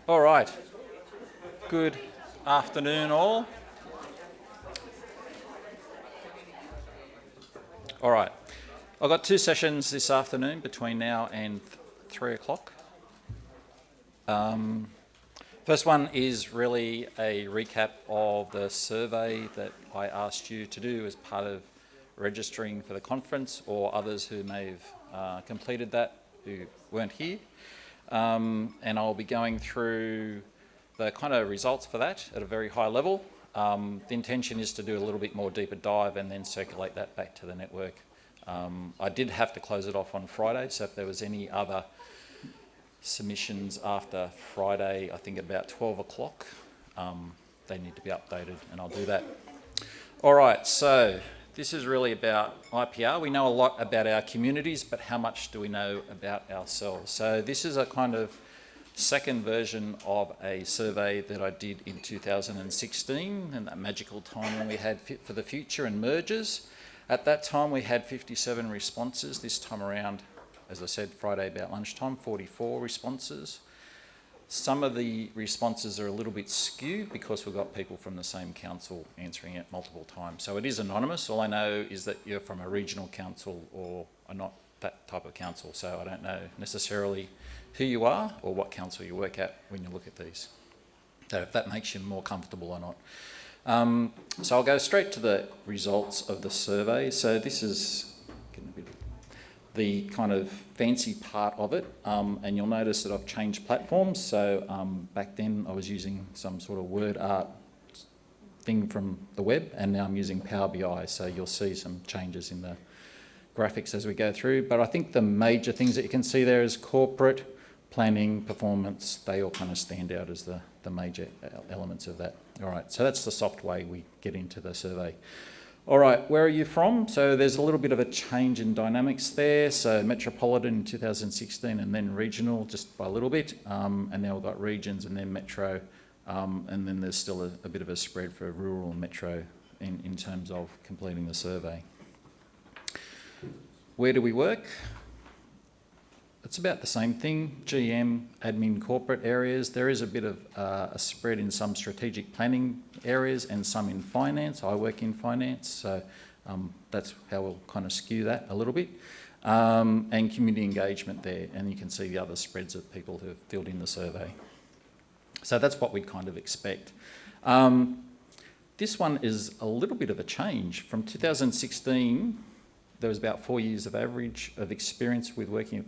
All right. Good afternoon, all. All right. I've got two sessions this afternoon between now and 3 o'clock. First one is really a recap of the survey that I asked you to do as part of registering for the conference, or others who may have completed that who weren't here. And I'll be going through the kind of results for that at a very high level. The intention is to do a little bit more deeper dive and then circulate that back to the network. I did have to close it off on Friday, so if there was any other submissions after Friday, I think about 12 o'clock, they need to be updated, and I'll do that. All right, so this is really about IPR. We know a lot about our communities, but how much do we know about ourselves? So this is a kind of second version of a survey that I did in 2016, and that magical time when we had Fit for the Future and mergers. At that time, we had 57 responses. This time around, as I said, Friday about lunchtime, 44 responses. Some of the responses are a little bit skewed because we've got people from the same council answering it multiple times. So it is anonymous. All I know is that you're from a regional council or are not that type of council. So I don't know necessarily who you are or what council you work at when you look at these. So if that makes you more comfortable or not. So I'll go straight to the results of the survey. So this is the kind of fancy part of it, and you'll notice that I've changed platforms. So back then I was using some sort of word art thing from the web, and now I'm using Power BI, so you'll see some changes in the graphics as we go through. But I think the major things that you can see there is corporate, planning, performance. They all kind of stand out as the major elements of that. All right, so that's the soft way we get into the survey. All right, where are you from? So there's a little bit of a change in dynamics there. So metropolitan in 2016 and then regional just by a little bit. And now we've got regions and then metro. And then there's still a bit of a spread for rural and metro in terms of completing the survey. Where do we work? It's about the same thing, GM, admin, corporate areas. There is a bit of a spread in some strategic planning areas and some in finance. I work in finance, so that's how we'll kind of skew that a little bit. And community engagement there, and you can see the other spreads of people who have filled in the survey. So that's what we'd kind of expect. This one is a little bit of a change. From 2016, there was about 4 years of average of experience with working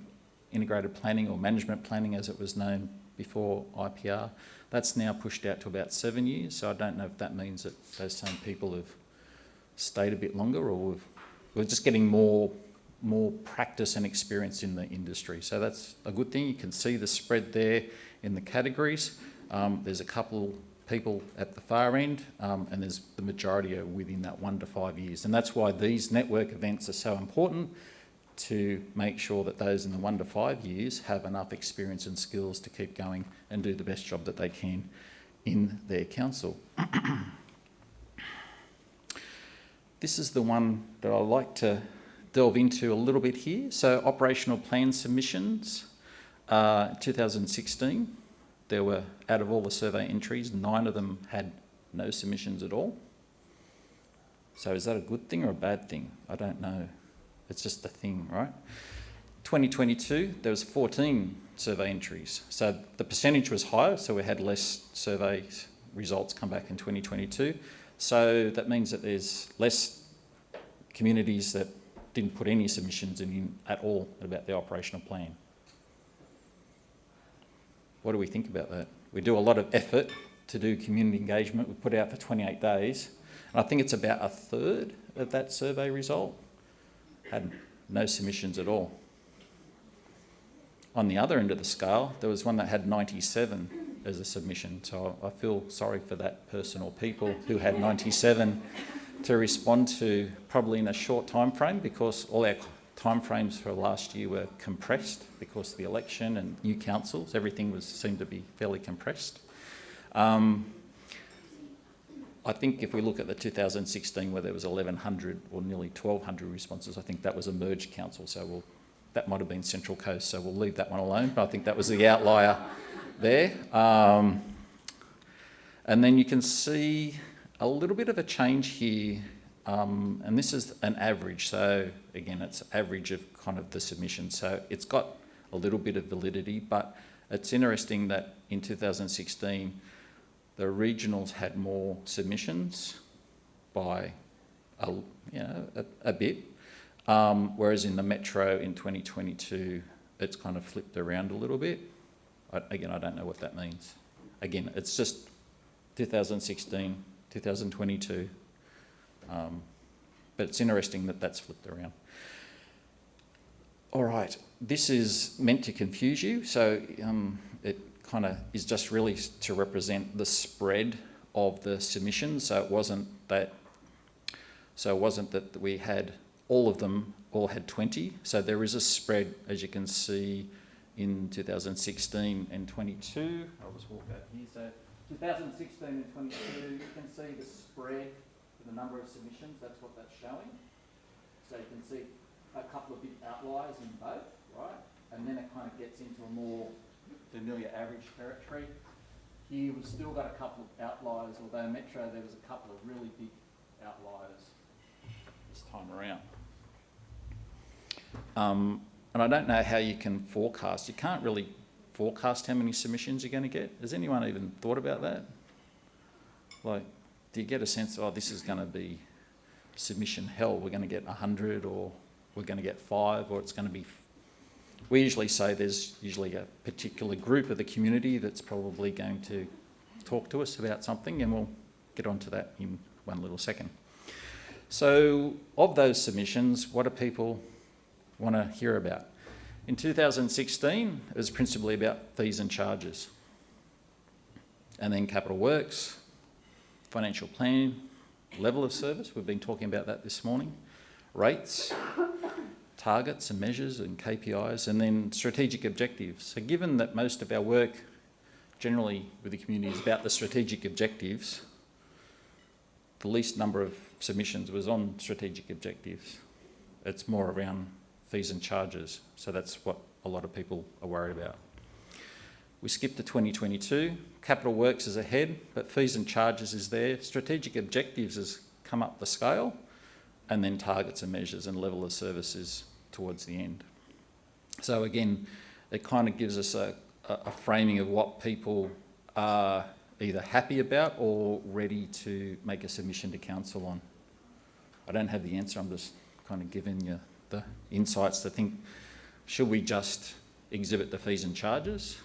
integrated planning or management planning as it was known before IPR. That's now pushed out to about 7 years, so I don't know if that means that those same people have stayed a bit longer, or we're just getting more practice and experience in the industry. So that's a good thing. You can see the spread there in the categories. There's a couple people at the far end, and there's the majority are within that 1 to 5 years. And that's why these network events are so important, to make sure that those in the 1 to 5 years have enough experience and skills to keep going and do the best job that they can in their council. This is the one that I like to delve into a little bit here. So operational plan submissions, 2016, there were, out of all the survey entries, 9 of them had no submissions at all. So is that a good thing or a bad thing? I don't know. It's just a thing, right? 2022, there was 14 survey entries. So the percentage was higher, so we had less survey results come back in 2022. So that means that there's less communities that didn't put any submissions in at all about the operational plan. What do we think about that? We do a lot of effort to do community engagement. We put out for 28 days. And I think it's about a third of that survey result had no submissions at all. On the other end of the scale, there was one that had 97 as a submission. So I feel sorry for that person or people who had 97 to respond to, probably in a short time frame, because all our time frames for last year were compressed because of the election and new councils. Everything seemed to be fairly compressed. I think if we look at the 2016 where there was 1,100 or nearly 1,200 responses, I think that was a merged council, so that might have been Central Coast, so we'll leave that one alone, but I think that was the outlier there. And then you can see a little bit of a change here, and this is an average. So again, it's average of kind of the submissions. So it's got a little bit of validity, but it's interesting that in 2016, the regionals had more submissions by a bit, whereas in the metro in 2022, it's kind of flipped around a little bit. Again, I don't know what that means. Again, it's just 2016, 2022, but it's interesting that that's flipped around. All right, this is meant to confuse you, so it kind of is just really to represent the spread of the submissions. So it wasn't that we had all of them all had 20. So there is a spread, as you can see, in 2016 and 22. I'll just walk out here. So 2016 and 22, you can see the spread for the number of submissions. That's what that's showing. So you can see a couple of big outliers in both, right? And then it kind of gets into a more familiar average territory. Here we've still got a couple of outliers, although Metro there was a couple of really big outliers this time around. And I don't know how you can forecast. You can't really forecast how many submissions you're going to get. Has anyone even thought about that? Like, do you get a sense, oh, this is going to be submission hell, we're going to get 100, or we're going to get 5, or it's going to be... We usually say there's usually a particular group of the community that's probably going to talk to us about something, and we'll get onto that in one little second. So of those submissions, what do people want to hear about? In 2016, it was principally about fees and charges. And then capital works, financial plan, level of service, we've been talking about that this morning, rates, targets and measures and KPIs, and then strategic objectives. So given that most of our work generally with the community is about the strategic objectives, the least number of submissions was on strategic objectives. It's more around fees and charges. So that's what a lot of people are worried about. We skipped to 2022. Capital works is ahead, but fees and charges is there. Strategic objectives has come up the scale, and then targets and measures and level of services towards the end. So again, it kind of gives us a framing of what people are either happy about or ready to make a submission to council on. I don't have the answer, I'm just kind of giving you the insights to think, should we just exhibit the fees and charges?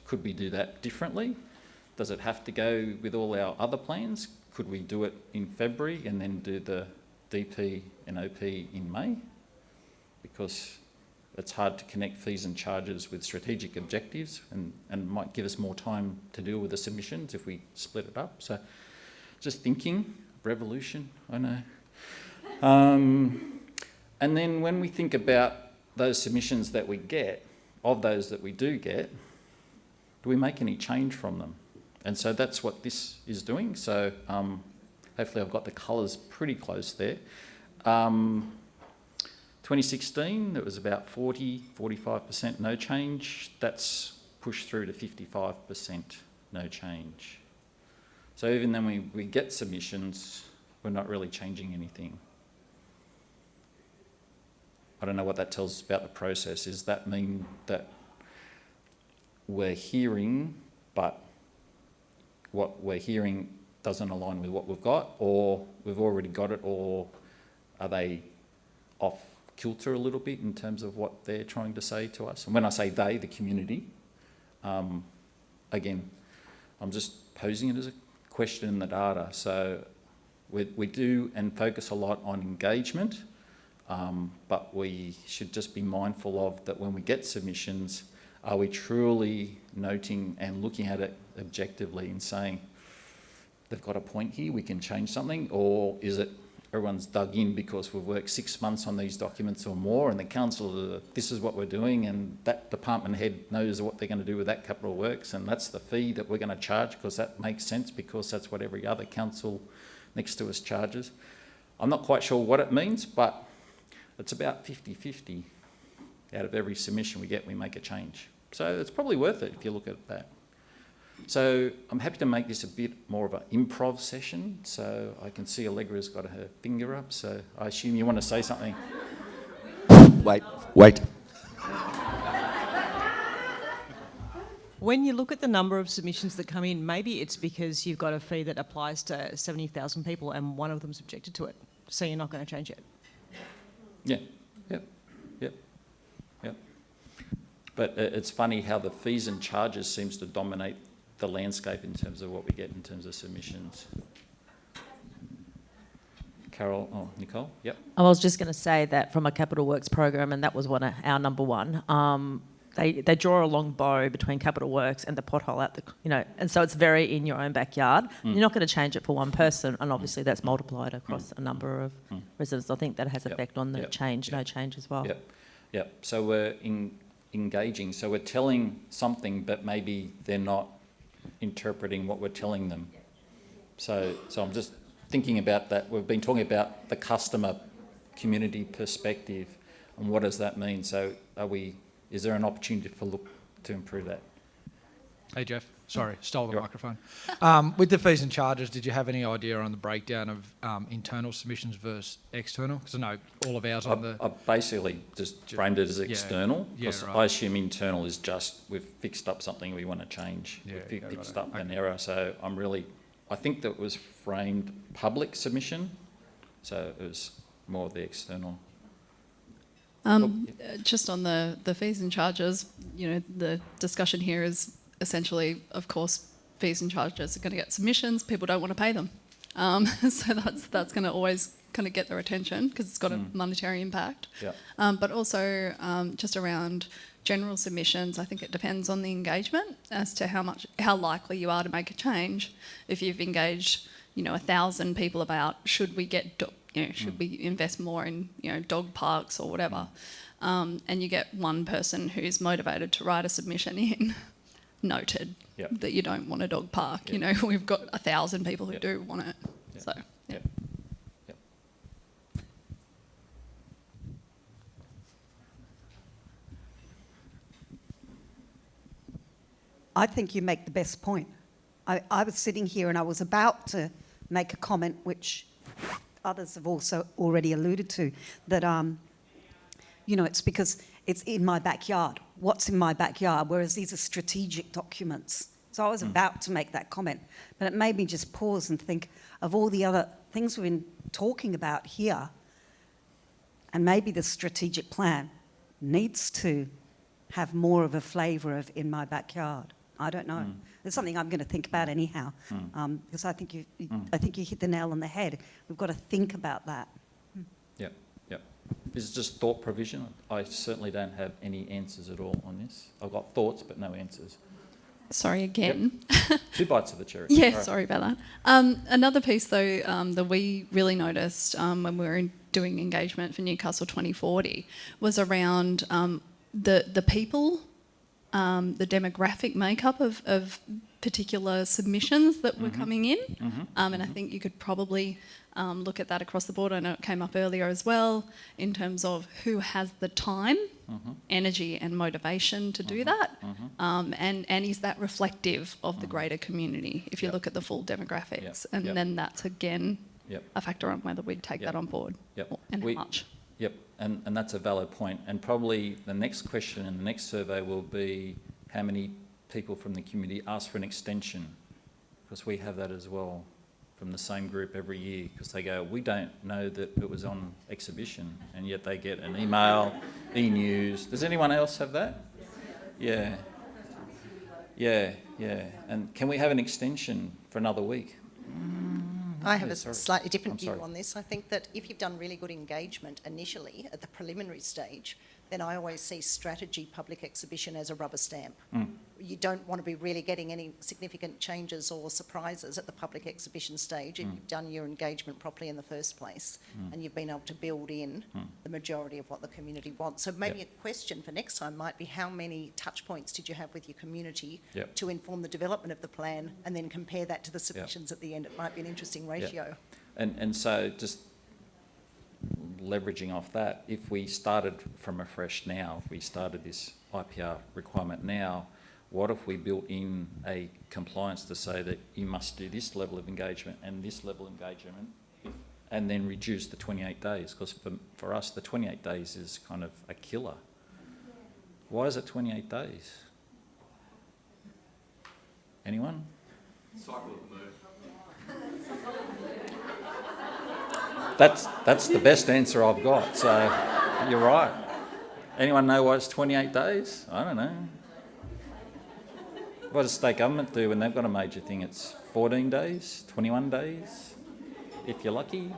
Could we do that differently? Does it have to go with all our other plans? Could we do it in February and then do the DP and OP in May? Because it's hard to connect fees and charges with strategic objectives, and might give us more time to deal with the submissions if we split it up. So just thinking, revolution, I know. And then when we think about those submissions that we get, of those that we do get, do we make any change from them? And so that's what this is doing. So hopefully I've got the colours pretty close there. 2016, it was about 45% no change. That's pushed through to 55% no change. So even then we get submissions, we're not really changing anything. I don't know what that tells us about the process. Does that mean that we're hearing, but what we're hearing doesn't align with what we've got, or we've already got it, or are they off kilter a little bit in terms of what they're trying to say to us? And when I say they, the community, again, I'm just posing it as a question in the data. So we do and focus a lot on engagement, but we should just be mindful of that when we get submissions, are we truly noting and looking at it objectively and saying, they've got a point here, we can change something? Or is it everyone's dug in because we've worked 6 months on these documents or more, and the council, this is what we're doing, and that department head knows what they're going to do with that capital works, and that's the fee that we're going to charge because that makes sense, because that's what every other council next to us charges. I'm not quite sure what it means, but it's about 50-50. Out of every submission we get, we make a change. So it's probably worth it if you look at that. So I'm happy to make this a bit more of an improv session. So I can see Allegra's got her finger up. So I assume you want to say something. Wait. When you look at the number of submissions that come in, maybe it's because you've got a fee that applies to 70,000 people and one of them's objected to it. So you're not going to change it. Yeah, yep. But it's funny how the fees and charges seems to dominate the landscape in terms of what we get in terms of submissions. Nicole, yep. I was just going to say that from a capital works program, and that was our number one. They draw a long bow between capital works and the pothole out and so it's very in your own backyard. You're not going to change it for one person, and obviously that's multiplied across a number of residents. I think that has effect on the no change as well. Yep. So we're engaging. So we're telling something, but maybe they're not interpreting what we're telling them. So I'm just thinking about that. We've been talking about the customer community perspective, and what does that mean? So is there an opportunity to improve that? Hey Jeff, sorry, stole the microphone. With the fees and charges, did you have any idea on the breakdown of internal submissions versus external? Because I know all of ours I basically just framed it as external. Right. I assume internal is just we've fixed up something we want to change. We've fixed up an error. So I think that was framed public submission. So it was more the external. Just on the fees and charges, the discussion here is essentially, of course, fees and charges are going to get submissions. People don't want to pay them. So that's going to always kind of get their attention because it's got a monetary impact. Yeah. But also just around general submissions, I think it depends on the engagement as to how likely you are to make a change. If you've engaged, 1,000 people about should we get should we invest more in, dog parks or whatever, and you get one person who's motivated to write a submission in, noted that you don't want a dog park. We've got 1,000 people who do want it. So, I think you make the best point. I was sitting here and I was about to make a comment which others have also already alluded to, that, it's because it's in my backyard. What's in my backyard? Whereas these are strategic documents. So I was about to make that comment, but it made me just pause and think of all the other things we've been talking about here, and maybe the strategic plan needs to have more of a flavour of in my backyard. I don't know. It's something I'm going to think about anyhow, because I think you hit the nail on the head. We've got to think about that. Yep. This is just thought provision. I certainly don't have any answers at all on this. I've got thoughts, but no answers. Sorry again. Yep. 2 bites of the cherry. Yeah, right. Sorry about that. Another piece, though, that we really noticed when we were doing engagement for Newcastle 2040 was around the people, the demographic makeup of particular submissions that were coming in. And I think you could probably look at that across the board. I know it came up earlier as well in terms of who has the time, energy and motivation to do that. And is that reflective of the greater community if you look at the full demographics? And then that's, again, a factor on whether we'd take that on board and how much. Yep, and that's a valid point. And probably the next question in the next survey will be how many people from the community ask for an extension, because we have that as well from the same group every year, because they go, we don't know that it was on exhibition, and yet they get an email, e-news. Does anyone else have that? Yeah. And can we have an extension for another week? I have a slightly different view on this. I think that if you've done really good engagement initially at the preliminary stage, then I always see strategy public exhibition as a rubber stamp. You don't want to be really getting any significant changes or surprises at the public exhibition stage if you've done your engagement properly in the first place and you've been able to build in the majority of what the community wants. So maybe a question for next time might be, how many touch points did you have with your community to inform the development of the plan, and then compare that to the submissions at the end? It might be an interesting ratio. And so just leveraging off that, if we started from afresh now, if we started this IPR requirement now, what if we built in a compliance to say that you must do this level of engagement and this level of engagement, and then reduce the 28 days? Because for us, the 28 days is kind of a killer. Why is it 28 days? Anyone? Cycle of the moon. That's the best answer I've got, so you're right. Anyone know why it's 28 days? I don't know. What does state government do when they've got a major thing? It's 14 days, 21 days, if you're lucky.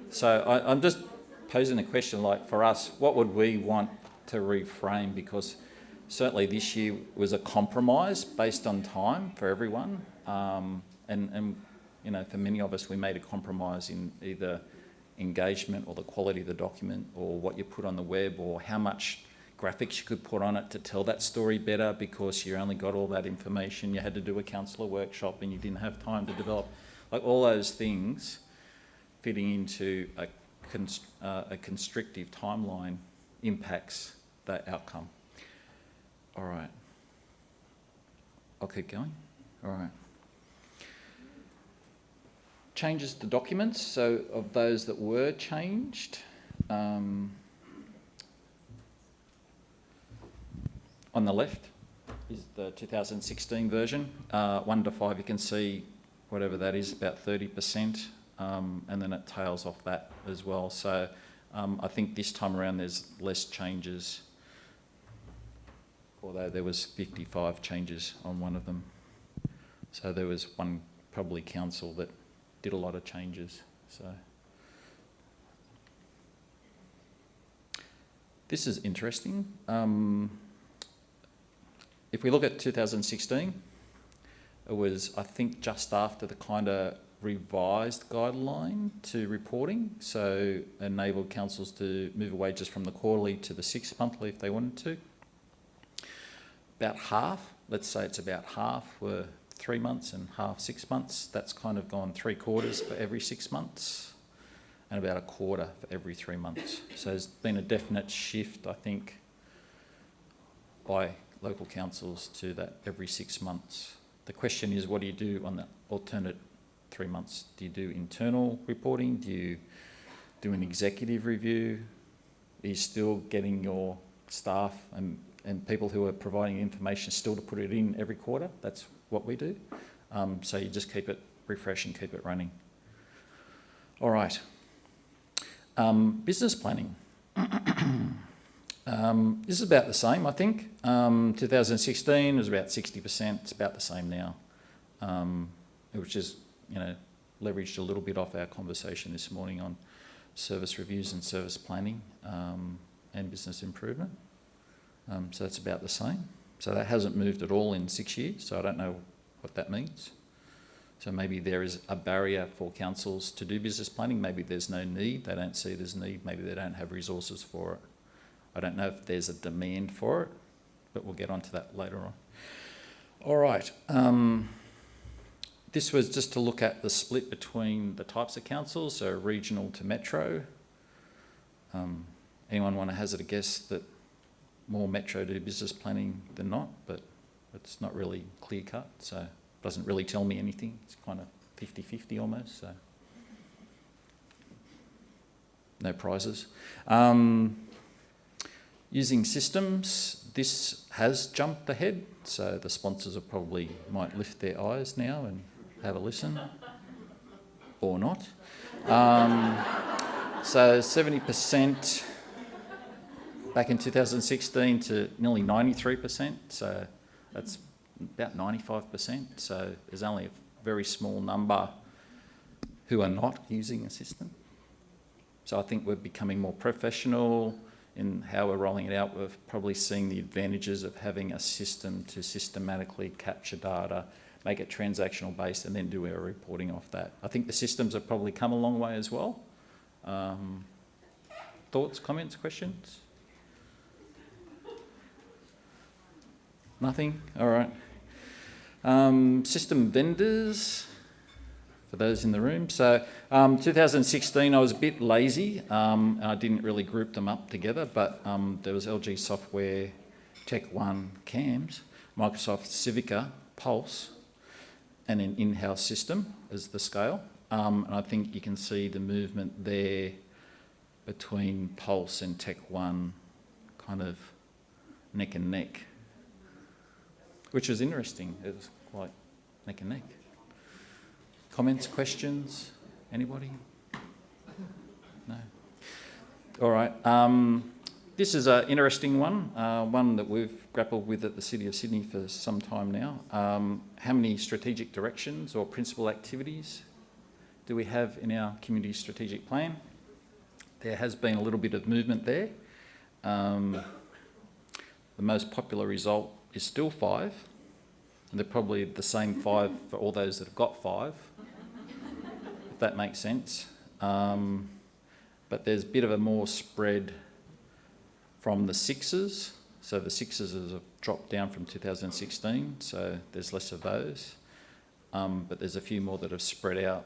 So I'm just posing a question, like, for us, what would we want to reframe? Because certainly this year was a compromise based on time for everyone, and you know, for many of us, we made a compromise in either engagement or the quality of the document or what you put on the web or how much graphics you could put on it to tell that story better, because you only got all that information. You had to do a councillor workshop and you didn't have time to develop. Like, all those things fitting into a constrictive timeline impacts that outcome. All right. I'll keep going. All right. Changes to documents. So of those that were changed, on the left is the 2016 version. 1 to 5, you can see whatever that is, about 30%, and then it tails off that as well. So I think this time around there's less changes, although there was 55 changes on one of them. So there was one probably council that did a lot of changes. So this is interesting. If we look at 2016, it was, I think, just after the kind of revised guideline to reporting, so enabled councils to move away just from the quarterly to the 6 monthly if they wanted to. About half, let's say it's about half, were 3 months and half 6 months. That's kind of gone 3/4 for every 6 months and about 1/4 for every 3 months. So there's been a definite shift, I think, by local councils to that every 6 months. The question is, what do you do on the alternate 3 months? Do you do internal reporting? Do you do an executive review? Are you still getting your staff and people who are providing information still to put it in every quarter? That's what we do. So you just keep it refresh and keep it running. All right. Business planning. This is about the same, I think. 2016 was about 60%. It's about the same now, which is, you know, leveraged a little bit off our conversation this morning on service reviews and service planning and business improvement. So that's about the same. So that hasn't moved at all in 6 years, so I don't know what that means. So maybe there is a barrier for councils to do business planning. Maybe there's no need. They don't see there's need. Maybe they don't have resources for it. I don't know if there's a demand for it, but we'll get onto that later on. All right. This was just to look at the split between the types of councils, so regional to metro. Anyone want to hazard a guess that more metro do business planning than not? But it's not really clear cut, so it doesn't really tell me anything. It's kind of 50-50 almost, so no prizes. Using systems, this has jumped ahead, so the sponsors probably might lift their eyes now and have a listen, or not. So 70% back in 2016 to nearly 93%, so that's about 95%. So there's only a very small number who are not using a system. So I think we're becoming more professional in how we're rolling it out. We're probably seeing the advantages of having a system to systematically capture data, make it transactional based, and then do our reporting off that. I think the systems have probably come a long way as well. Thoughts, comments, questions? Nothing? All right. System vendors, for those in the room. So 2016, I was a bit lazy. I didn't really group them up together, but there was LG Software, Tech One, CAMS. Microsoft Civica, Pulse, and an in-house system as the scale. And I think you can see the movement there between Pulse and Tech One kind of neck and neck, which was interesting. It was quite neck and neck. Comments, questions? Anybody? No? All right. This is an interesting one, one that we've grappled with at the City of Sydney for some time now. How many strategic directions or principal activities do we have in our community strategic plan? There has been a little bit of movement there. The most popular result is still 5. And they're probably the same 5 for all those that have got 5, if that makes sense. But there's a bit of a more spread from the 6s. So the 6s have dropped down from 2016, so there's less of those. But there's a few more that have spread out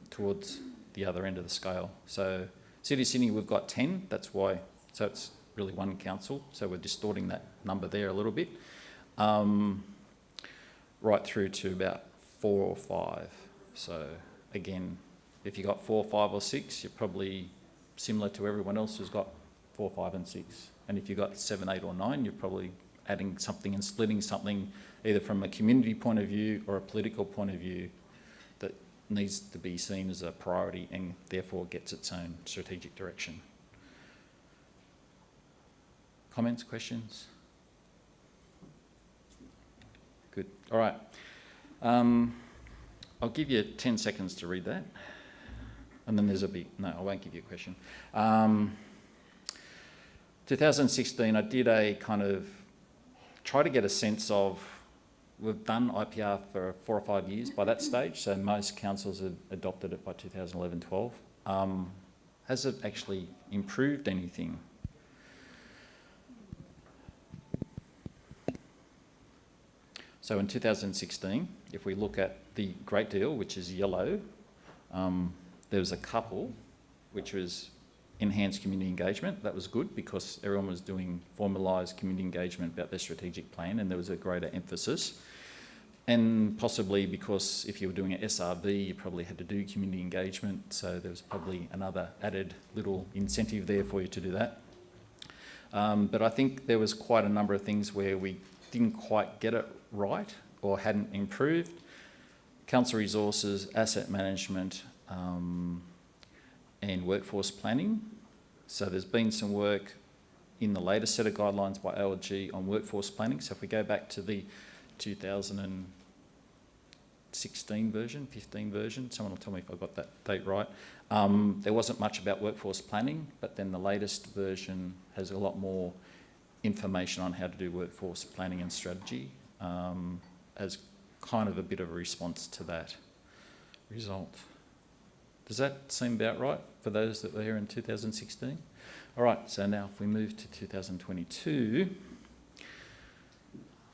towards the other end of the scale. So City of Sydney, we've got 10, that's why, so it's really one council, so we're distorting that number there a little bit. Right through to about 4 or 5. So again, if you've got 4, 5 or 6, you're probably similar to everyone else who's got 4, 5 and 6. And if you've got 7, 8 or 9, you're probably adding something and splitting something either from a community point of view or a political point of view that needs to be seen as a priority and therefore gets its own strategic direction. Comments, questions? Good. All right. I'll give you 10 seconds to read that. And then there's a big... No, I won't give you a question. 2016, I did a kind of... try to get a sense of... We've done IPR for 4 or 5 years by that stage, so most councils had adopted it by 2011-12. Has it actually improved anything? So in 2016, if we look at the Great Deal, which is yellow, there was a couple, which was enhanced community engagement. That was good because everyone was doing formalised community engagement about their strategic plan and there was a greater emphasis. And possibly because if you were doing an SRV, you probably had to do community engagement, so there was probably another added little incentive there for you to do that. But I think there was quite a number of things where we didn't quite get it right or hadn't improved. Council resources, asset management, and workforce planning. So there's been some work in the latest set of guidelines by ALG on workforce planning. So if we go back to the 2016 version, 15 version, someone will tell me if I got that date right. There wasn't much about workforce planning, but then the latest version has a lot more information on how to do workforce planning and strategy as kind of a bit of a response to that result. Does that seem about right for those that were here in 2016? All right, so now if we move to 2022,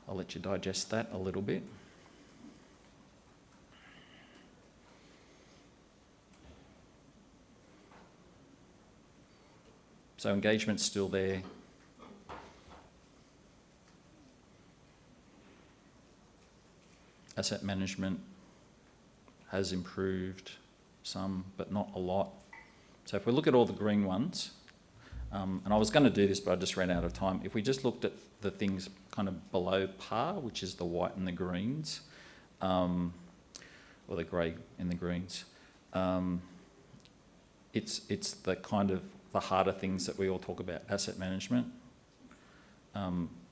I'll let you digest that a little bit. So engagement's still there. Asset management has improved some, but not a lot. So if we look at all the green ones, and I was going to do this, but I just ran out of time. If we just looked at the things kind of below par, which is the white and the greens, or the grey and the greens, it's the kind of the harder things that we all talk about: asset management,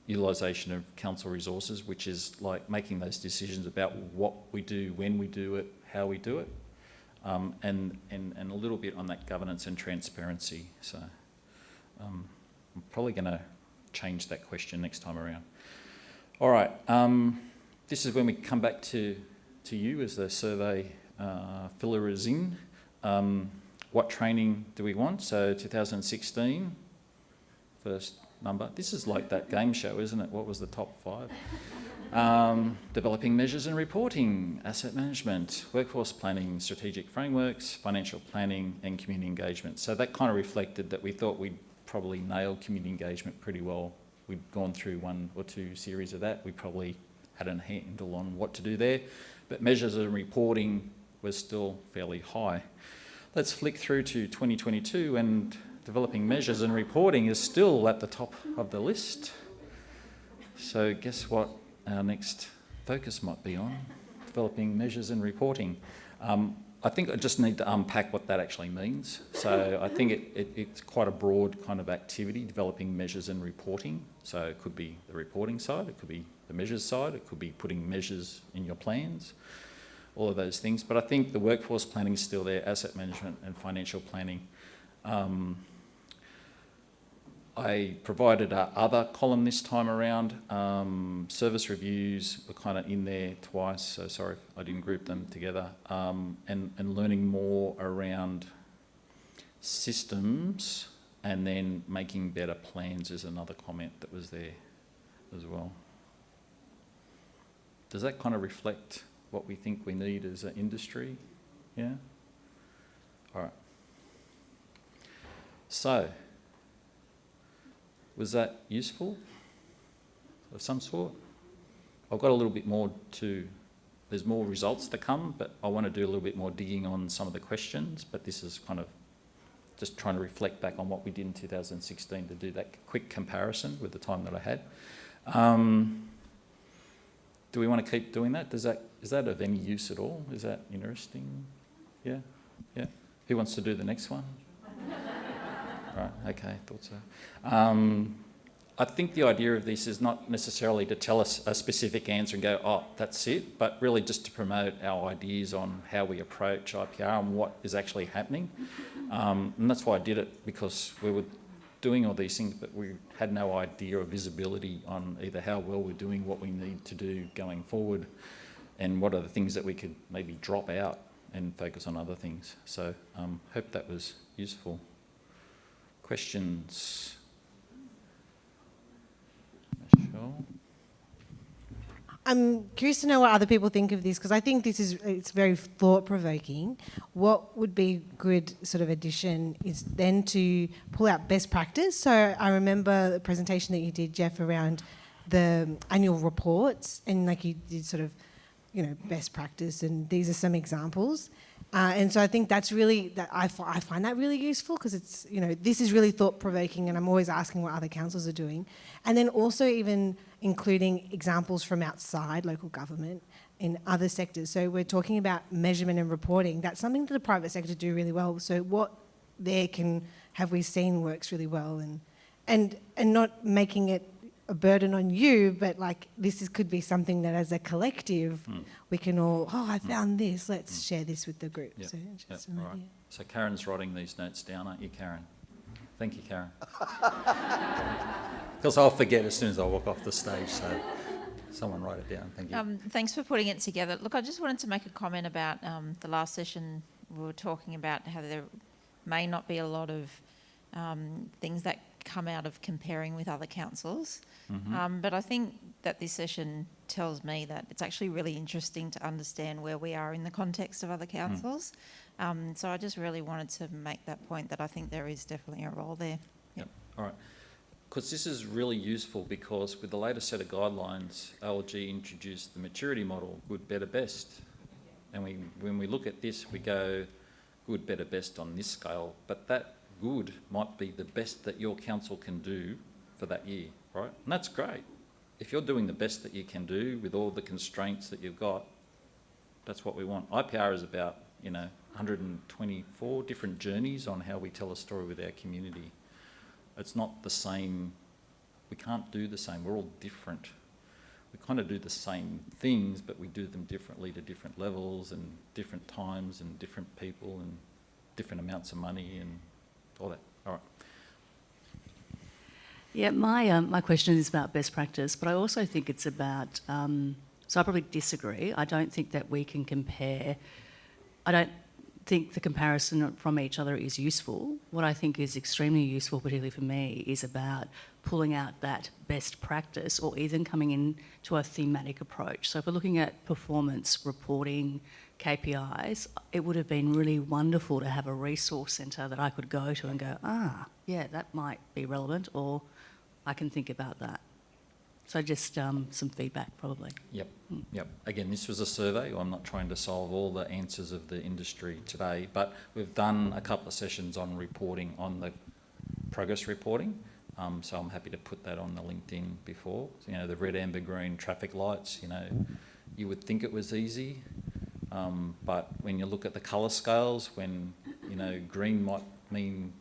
utilisation of council resources, which is like making those decisions about what we do, when we do it, how we do it, and a little bit on that governance and transparency. So I'm probably going to change that question next time around. All right, this is when we come back to you as the survey filler is in. What training do we want? So 2016, first number. This is like that game show, isn't it? What was the top 5? Developing measures and reporting, asset management, workforce planning, strategic frameworks, financial planning and community engagement. So that kind of reflected that we thought we'd probably nailed community engagement pretty well. We'd gone through 1 or 2 series of that. We probably had a handle on what to do there, but measures and reporting was still fairly high. Let's flick through to 2022, and developing measures and reporting is still at the top of the list. So guess what our next focus might be on? Developing measures and reporting. I think I just need to unpack what that actually means. So I think it's quite a broad kind of activity, developing measures and reporting. So it could be the reporting side, it could be the measures side, it could be putting measures in your plans, all of those things. But I think the workforce planning is still there, asset management and financial planning. I provided a other column this time around. Service reviews were kind of in there twice, so sorry if I didn't group them together. And learning more around systems and then making better plans is another comment that was there as well. Does that kind of reflect what we think we need as an industry? Yeah? All right. So, was that useful of some sort? I've got a little bit more there's more results to come, but I want to do a little bit more digging on some of the questions, but this is kind of just trying to reflect back on what we did in 2016 to do that quick comparison with the time that I had. Do we want to keep doing that? Is that of any use at all? Is that interesting? Yeah? Yeah? Who wants to do the next one? Right, okay, thought so. I think the idea of this is not necessarily to tell us a specific answer and go, oh, that's it, but really just to promote our ideas on how we approach IPR and what is actually happening. And that's why I did it, because we were doing all these things, but we had no idea or visibility on either how well we're doing what we need to do going forward and what are the things that we could maybe drop out and focus on other things. So hope that was useful. Questions? Michelle? I'm curious to know what other people think of this, because I think it's very thought-provoking. What would be good sort of addition is then to pull out best practice. So I remember the presentation that you did, Jeff, around the annual reports, and like you did sort of, best practice, and these are some examples. And so I think that's really, I find that really useful, because it's, this is really thought-provoking, and I'm always asking what other councils are doing. And then also even including examples from outside local government in other sectors. So we're talking about measurement and reporting. That's something that the private sector do really well. So what have we seen works really well, and not making it a burden on you, but like could be something that as a collective we can all, I found this, let's share this with the group. Yep. So just an Right. idea. So Karen's writing these notes down, aren't you, Karen? Thank you, Karen. Because I'll forget as soon as I walk off the stage, so someone write it down. Thank you. Thanks for putting it together. Look, I just wanted to make a comment about the last session. We were talking about how there may not be a lot of things that come out of comparing with other councils. But I think that this session tells me that it's actually really interesting to understand where we are in the context of other councils. So I just really wanted to make that point, that I think there is definitely a role there. Yep. All right. Because this is really useful, because with the latest set of guidelines, LG introduced the maturity model, good, better, best. And when we look at this, we go good, better, best on this scale, but that good might be the best that your council can do for that year, right? And that's great. If you're doing the best that you can do with all the constraints that you've got, that's what we want. IPR is about, 124 different journeys on how we tell a story with our community. It's not the same. We can't do the same. We're all different. We kind of do the same things, but we do them differently to different levels and different times and different people and different amounts of money and all that. All right. Yeah, my question is about best practice, but I also think it's about, so I probably disagree. I don't think that we can compare. I don't think the comparison from each other is useful. What I think is extremely useful, particularly for me, is about pulling out that best practice, or even coming into a thematic approach. So if we're looking at performance reporting, KPIs, it would have been really wonderful to have a resource centre that I could go to and go, yeah, that might be relevant, or I can think about that. So just some feedback, probably. Yep, yep. Again, this was a survey. I'm not trying to solve all the answers of the industry today, but we've done a couple of sessions on reporting, on the progress reporting. So I'm happy to put that on the LinkedIn before. So, you know, the red, amber, green traffic lights, you know, you would think it was easy, but when you look at the colour scales, when, you know, green might mean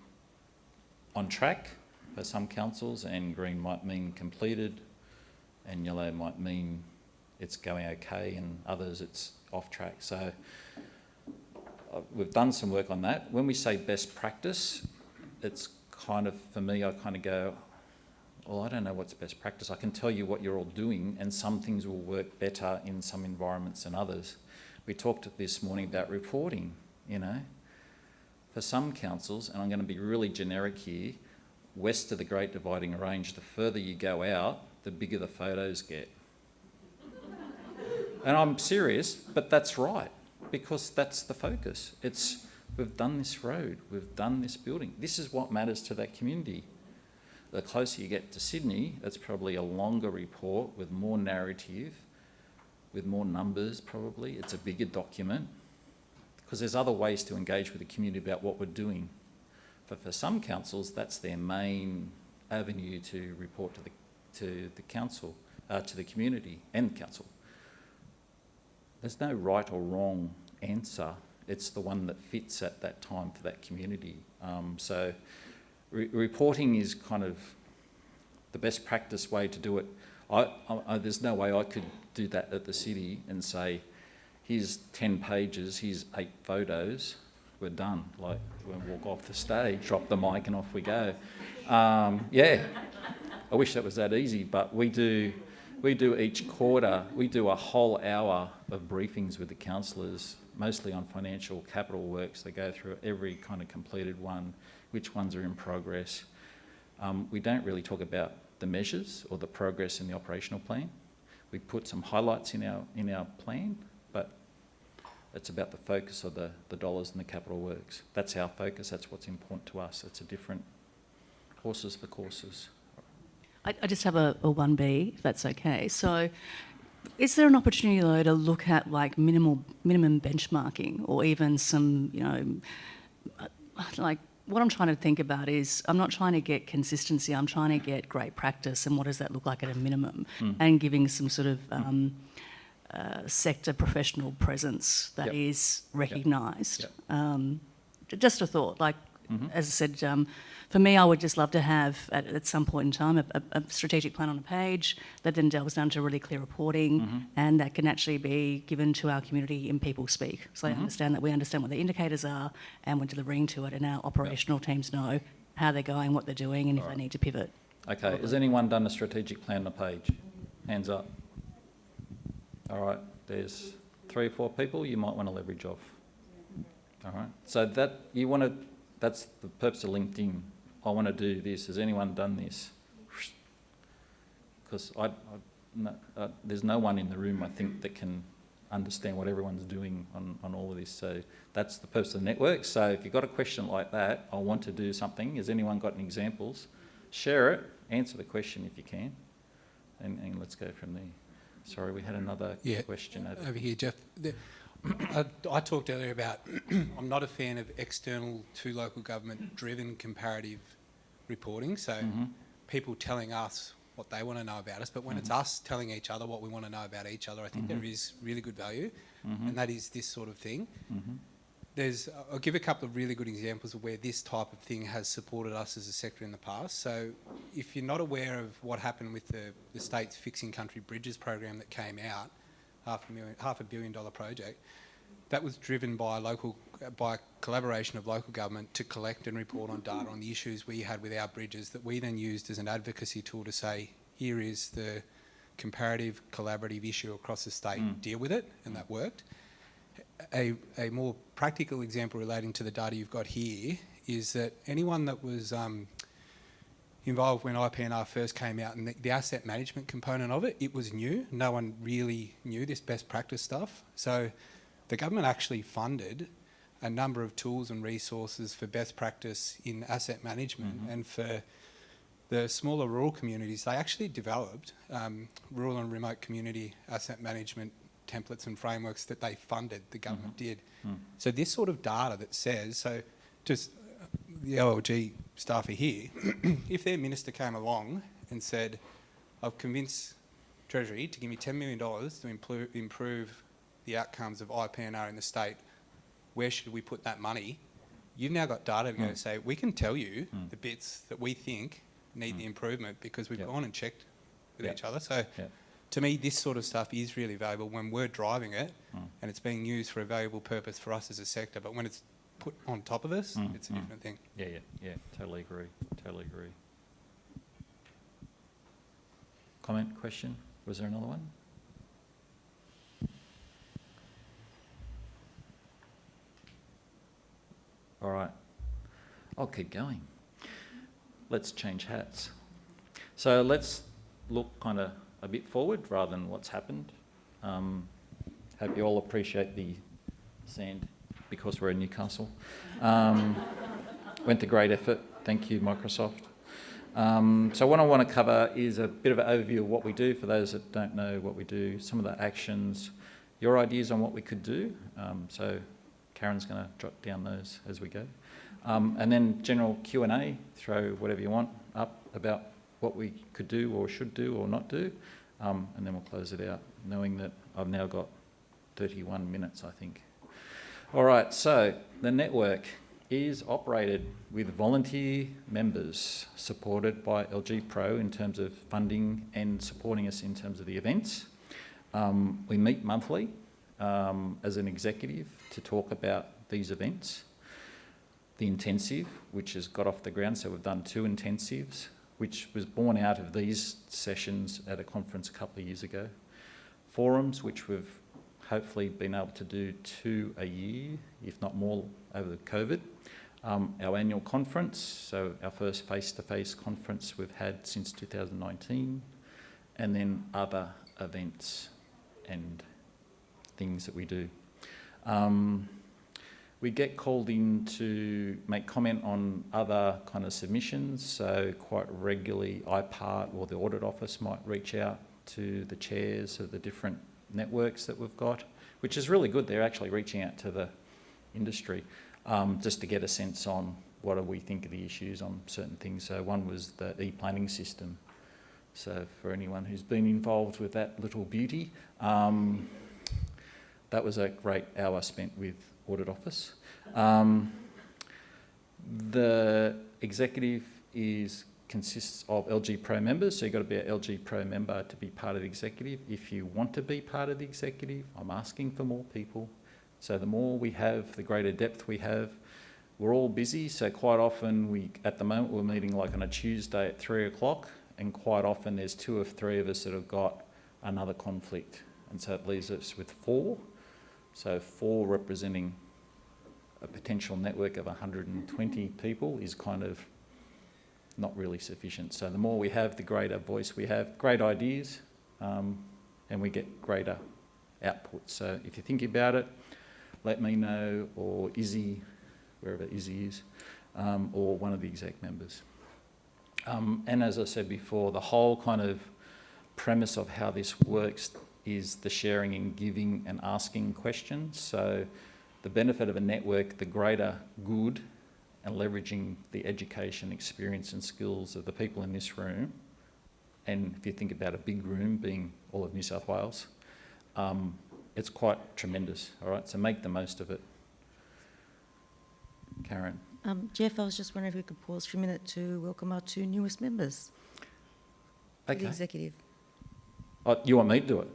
on track for some councils and green might mean completed, and yellow might mean it's going okay, and others it's off track. So we've done some work on that. When we say best practice, it's kind of, for me, I kind of go, well, I don't know what's best practice. I can tell you what you're all doing, and some things will work better in some environments than others. We talked this morning about reporting, you know. For some councils, and I'm going to be really generic here, west of the Great Dividing Range, the further you go out, the bigger the photos get. And I'm serious, but that's right, because that's the focus. It's, we've done this road, we've done this building. This is what matters to that community. The closer you get to Sydney, it's probably a longer report with more narrative, with more numbers probably. It's a bigger document, because there's other ways to engage with the community about what we're doing. For some councils, that's their main avenue to report to the council, to the community and council. There's no right or wrong answer. It's the one that fits at that time for that community. So reporting is kind of the best practice way to do it. There's no way I could do that at the city and say, here's 10 pages, here's 8 photos, we're done. Like, we walk off the stage, drop the mic and off we go. Yeah, I wish that was that easy, but we do each quarter, we do a whole hour of briefings with the councillors, mostly on financial capital works. They go through every kind of completed one, which ones are in progress. We don't really talk about the measures or the progress in the operational plan. We put some highlights in our plan, but it's about the focus of the dollars and the capital works. That's our focus, that's what's important to us. It's a different horses for courses. I just have a 1B, if that's okay. So is there an opportunity, though, to look at like minimum benchmarking, or even some, you know, like what I'm trying to think about is, I'm not trying to get consistency, I'm trying to get great practice, and what does that look like at a minimum, and giving some sort of sector professional presence that is recognised. Just a thought, like, as I said, for me, I would just love to have, at some point in time, a strategic plan on a page that then delves down to really clear reporting, and that can actually be given to our community in people speak. So they understand that we understand what the indicators are, and we're delivering to it, and our operational teams know how they're going, what they're doing, and if they need to pivot. Okay, has anyone done a strategic plan on a page? Hands up. All right, there's 3 or 4 people you might want to leverage off. All right, so that's the purpose of LinkedIn. I want to do this. Has anyone done this? Because there's no one in the room, I think, that can understand what everyone's doing on all of this. So that's the purpose of the network. So if you've got a question like that, I want to do something. Has anyone got any examples? Share it, answer the question if you can, and let's go from there. Sorry, we had another question over here, Jeff. I talked earlier about I'm not a fan of external to local government driven comparative reporting, so people telling us what they want to know about us, but when it's us telling each other what we want to know about each other, I think there is really good value, and that is this sort of thing. I'll give a couple of really good examples of where this type of thing has supported us as a sector in the past. So if you're not aware of what happened with the state's Fixing Country Bridges program that came out, $500 million project, that was driven by collaboration of local government to collect and report on data on the issues we had with our bridges, that we then used as an advocacy tool to say, here is the comparative collaborative issue across the state, deal with it, and that worked. A more practical example relating to the data you've got here is that anyone that was involved when IPR first came out, and the asset management component of it, it was new. No one really knew this best practice stuff. So the government actually funded a number of tools and resources for best practice in asset management and for the smaller rural communities, they actually developed rural and remote community asset management templates and frameworks that they funded, the government did. So this sort of data that says, so just the LLG staff are here, if their minister came along and said, I've convinced Treasury to give me $10 million to improve the outcomes of IPR in the state, where should we put that money? You've now got data to go say, we can tell you the bits that we think need the improvement because we've gone and checked with each other. So to me, this sort of stuff is really valuable when we're driving it and it's being used for a valuable purpose for us as a sector. But when it's put on top of us, it's a different thing. Yeah, totally agree. Comment, question? Was there another one? All right, I'll keep going. Let's change hats. So let's look kind of a bit forward rather than what's happened. Hope you all appreciate the sand because we're in Newcastle. Went to great effort. Thank you, Microsoft. So what I want to cover is a bit of an overview of what we do for those that don't know what we do, some of the actions, your ideas on what we could do. So Karen's going to jot down those as we go. And then general Q&A, throw whatever you want up about what we could do or should do or not do. And then we'll close it out, knowing that I've now got 31 minutes, I think. All right, so the network is operated with volunteer members supported by LG Pro in terms of funding and supporting us in terms of the events. We meet monthly as an executive to talk about these events. The intensive, which has got off the ground, so we've done 2 intensives, which was born out of these sessions at a conference a couple of years ago. Forums, which we've hopefully been able to do 2 a year, if not more, over the COVID. Our annual conference, so our first face-to-face conference we've had since 2019, and then other events and things that we do. We get called in to make comment on other kind of submissions, so quite regularly IPR or the Audit Office might reach out to the chairs of the different networks that we've got, which is really good. They're actually reaching out to the industry just to get a sense on what do we think of the issues on certain things. So one was the e-planning system. So for anyone who's been involved with that little beauty, that was a great hour spent with Audit Office. The executive consists of LG Pro members, so you've got to be an LG Pro member to be part of the executive. If you want to be part of the executive, I'm asking for more people. So the more we have, the greater depth we have. We're all busy, so quite often at the moment we're meeting like on a Tuesday at 3 o'clock, and quite often there's 2 or 3 of us that have got another conflict. And so it leaves us with 4. So 4 representing a potential network of 120 people is kind of not really sufficient. So the more we have, the greater voice we have, great ideas, and we get greater output. So if you think about it, let me know, or Izzy, wherever Izzy is, or one of the exec members. And as I said before, the whole kind of premise of how this works is the sharing and giving and asking questions. So the benefit of a network, the greater good, and leveraging the education, experience and skills of the people in this room. And if you think about a big room being all of New South Wales, it's quite tremendous, all right? So make the most of it. Karen. Jeff, I was just wondering if we could pause for a minute to welcome our 2 newest members. Okay. The executive. Oh, you want me to do it?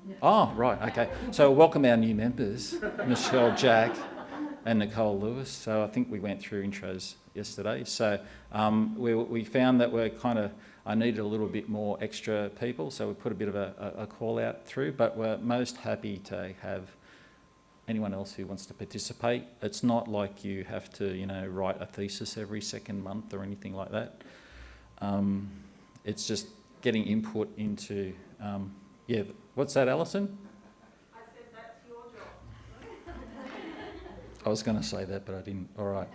Yeah. Oh, right, okay. So welcome our new members, Michelle Jack and Nicole Lewis. So I think we went through intros yesterday. So we found that I needed a little bit more extra people, so we put a bit of a call out through, but we're most happy to have anyone else who wants to participate. It's not like you have to, write a thesis every second month or anything like that. It's just getting input into, what's that, Alison? I said that's your job. I was going to say that, but I didn't. All right.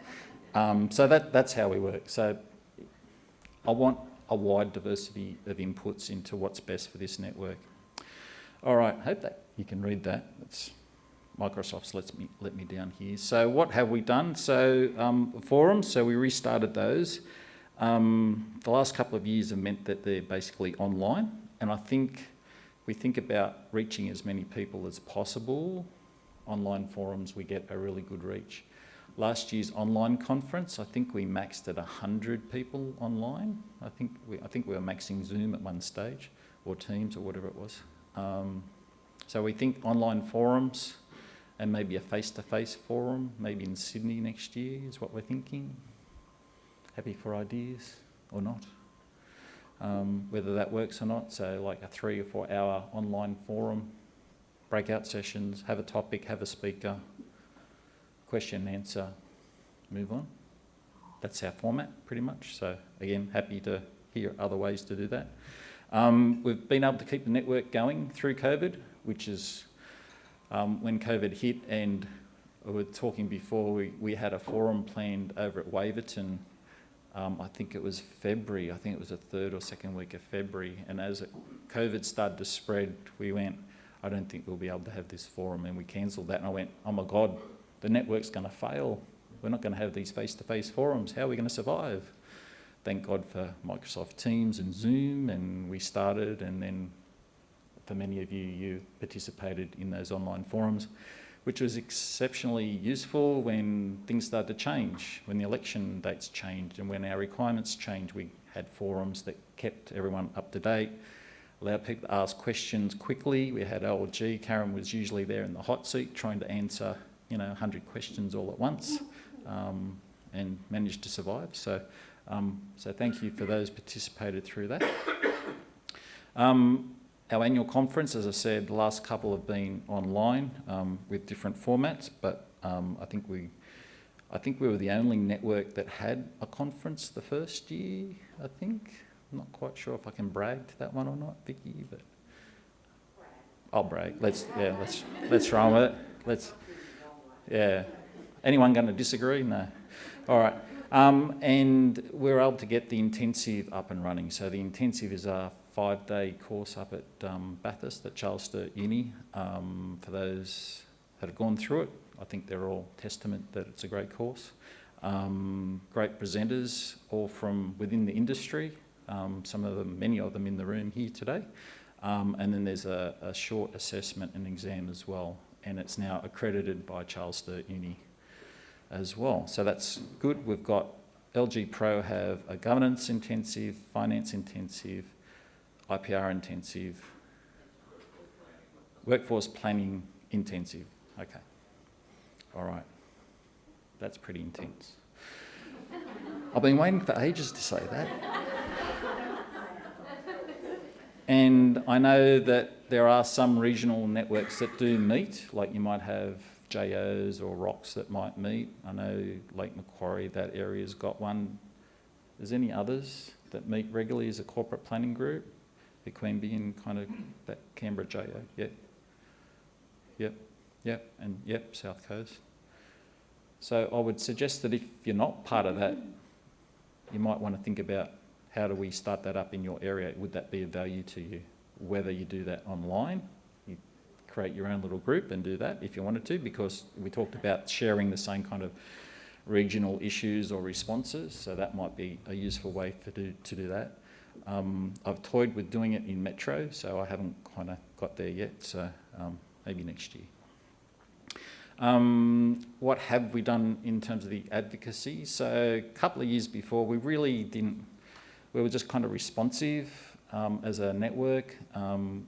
So that's how we work. So I want a wide diversity of inputs into what's best for this network. All right, hope that you can read that. Microsoft's let me down here. So what have we done? So forums, so we restarted those. The last couple of years have meant that they're basically online, and I think we think about reaching as many people as possible. Online forums, we get a really good reach. Last year's online conference, I think we maxed at 100 people online. I think we were maxing Zoom at one stage, or Teams, or whatever it was. So we think online forums and maybe a face-to-face forum, maybe in Sydney next year is what we're thinking. Happy for ideas or not? Whether that works or not, so like a 3 or 4 hour online forum, breakout sessions, have a topic, have a speaker, question and answer, move on. That's our format pretty much. So again, happy to hear other ways to do that. We've been able to keep the network going through COVID, which is when COVID hit, and we were talking before, we had a forum planned over at Waverton. I think it was February, I think it was the 3rd or 2nd week of February, and as COVID started to spread, we went, I don't think we'll be able to have this forum, and we cancelled that, and I went, oh my God, the network's going to fail. We're not going to have these face-to-face forums. How are we going to survive? Thank God for Microsoft Teams and Zoom, and we started, and then for many of you, you participated in those online forums, which was exceptionally useful when things started to change, when the election dates changed and when our requirements changed. We had forums that kept everyone up to date, allowed people to ask questions quickly. We had LG, Karen was usually there in the hot seat trying to answer 100 questions all at once, and managed to survive. So thank you for those participated through that. Our annual conference, as I said, the last couple have been online with different formats, but I think we were the only network that had a conference the first year, I think. I'm not quite sure if I can brag to that one or not, Vicky, but I'll brag. Let's run with it. Anyone going to disagree? No. All right. And we're able to get the intensive up and running. So the intensive is a 5-day course up at Bathurst at Charles Sturt Uni. For those that have gone through it, I think they're all testament that it's a great course. Great presenters, all from within the industry. Many of them in the room here today. And then there's a short assessment and exam as well. And it's now accredited by Charles Sturt Uni as well. So that's good. We've got LG Pro have a governance intensive, finance intensive, IPR intensive, workforce planning intensive. Okay. All right. That's pretty intense. I've been waiting for ages to say that. And I know that there are some regional networks that do meet, like you might have JOs or ROCs that might meet. I know Lake Macquarie, that area's got one. Is any others that meet regularly as a corporate planning group? The Queanbeyan and kind of that Canberra JO, Yep, South Coast. So I would suggest that if you're not part of that, you might want to think about how do we start that up in your area? Would that be of value to you? Whether you do that online, you create your own little group and do that if you wanted to, because we talked about sharing the same kind of regional issues or responses, so that might be a useful way to do that. I've toyed with doing it in Metro, so I haven't kind of got there yet, so maybe next year. What have we done in terms of the advocacy? So a couple of years before, we were just kind of responsive as a network.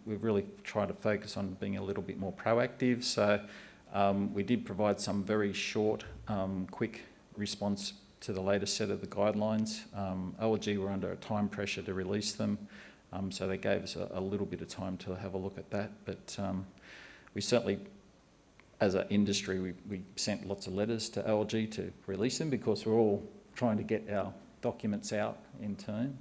We've really tried to focus on being a little bit more proactive, so we did provide some very short, quick response to the latest set of the guidelines. OLG were under a time pressure to release them, so they gave us a little bit of time to have a look at that. But we certainly, as an industry, we sent lots of letters to OLG to release them because we're all trying to get our documents out in time.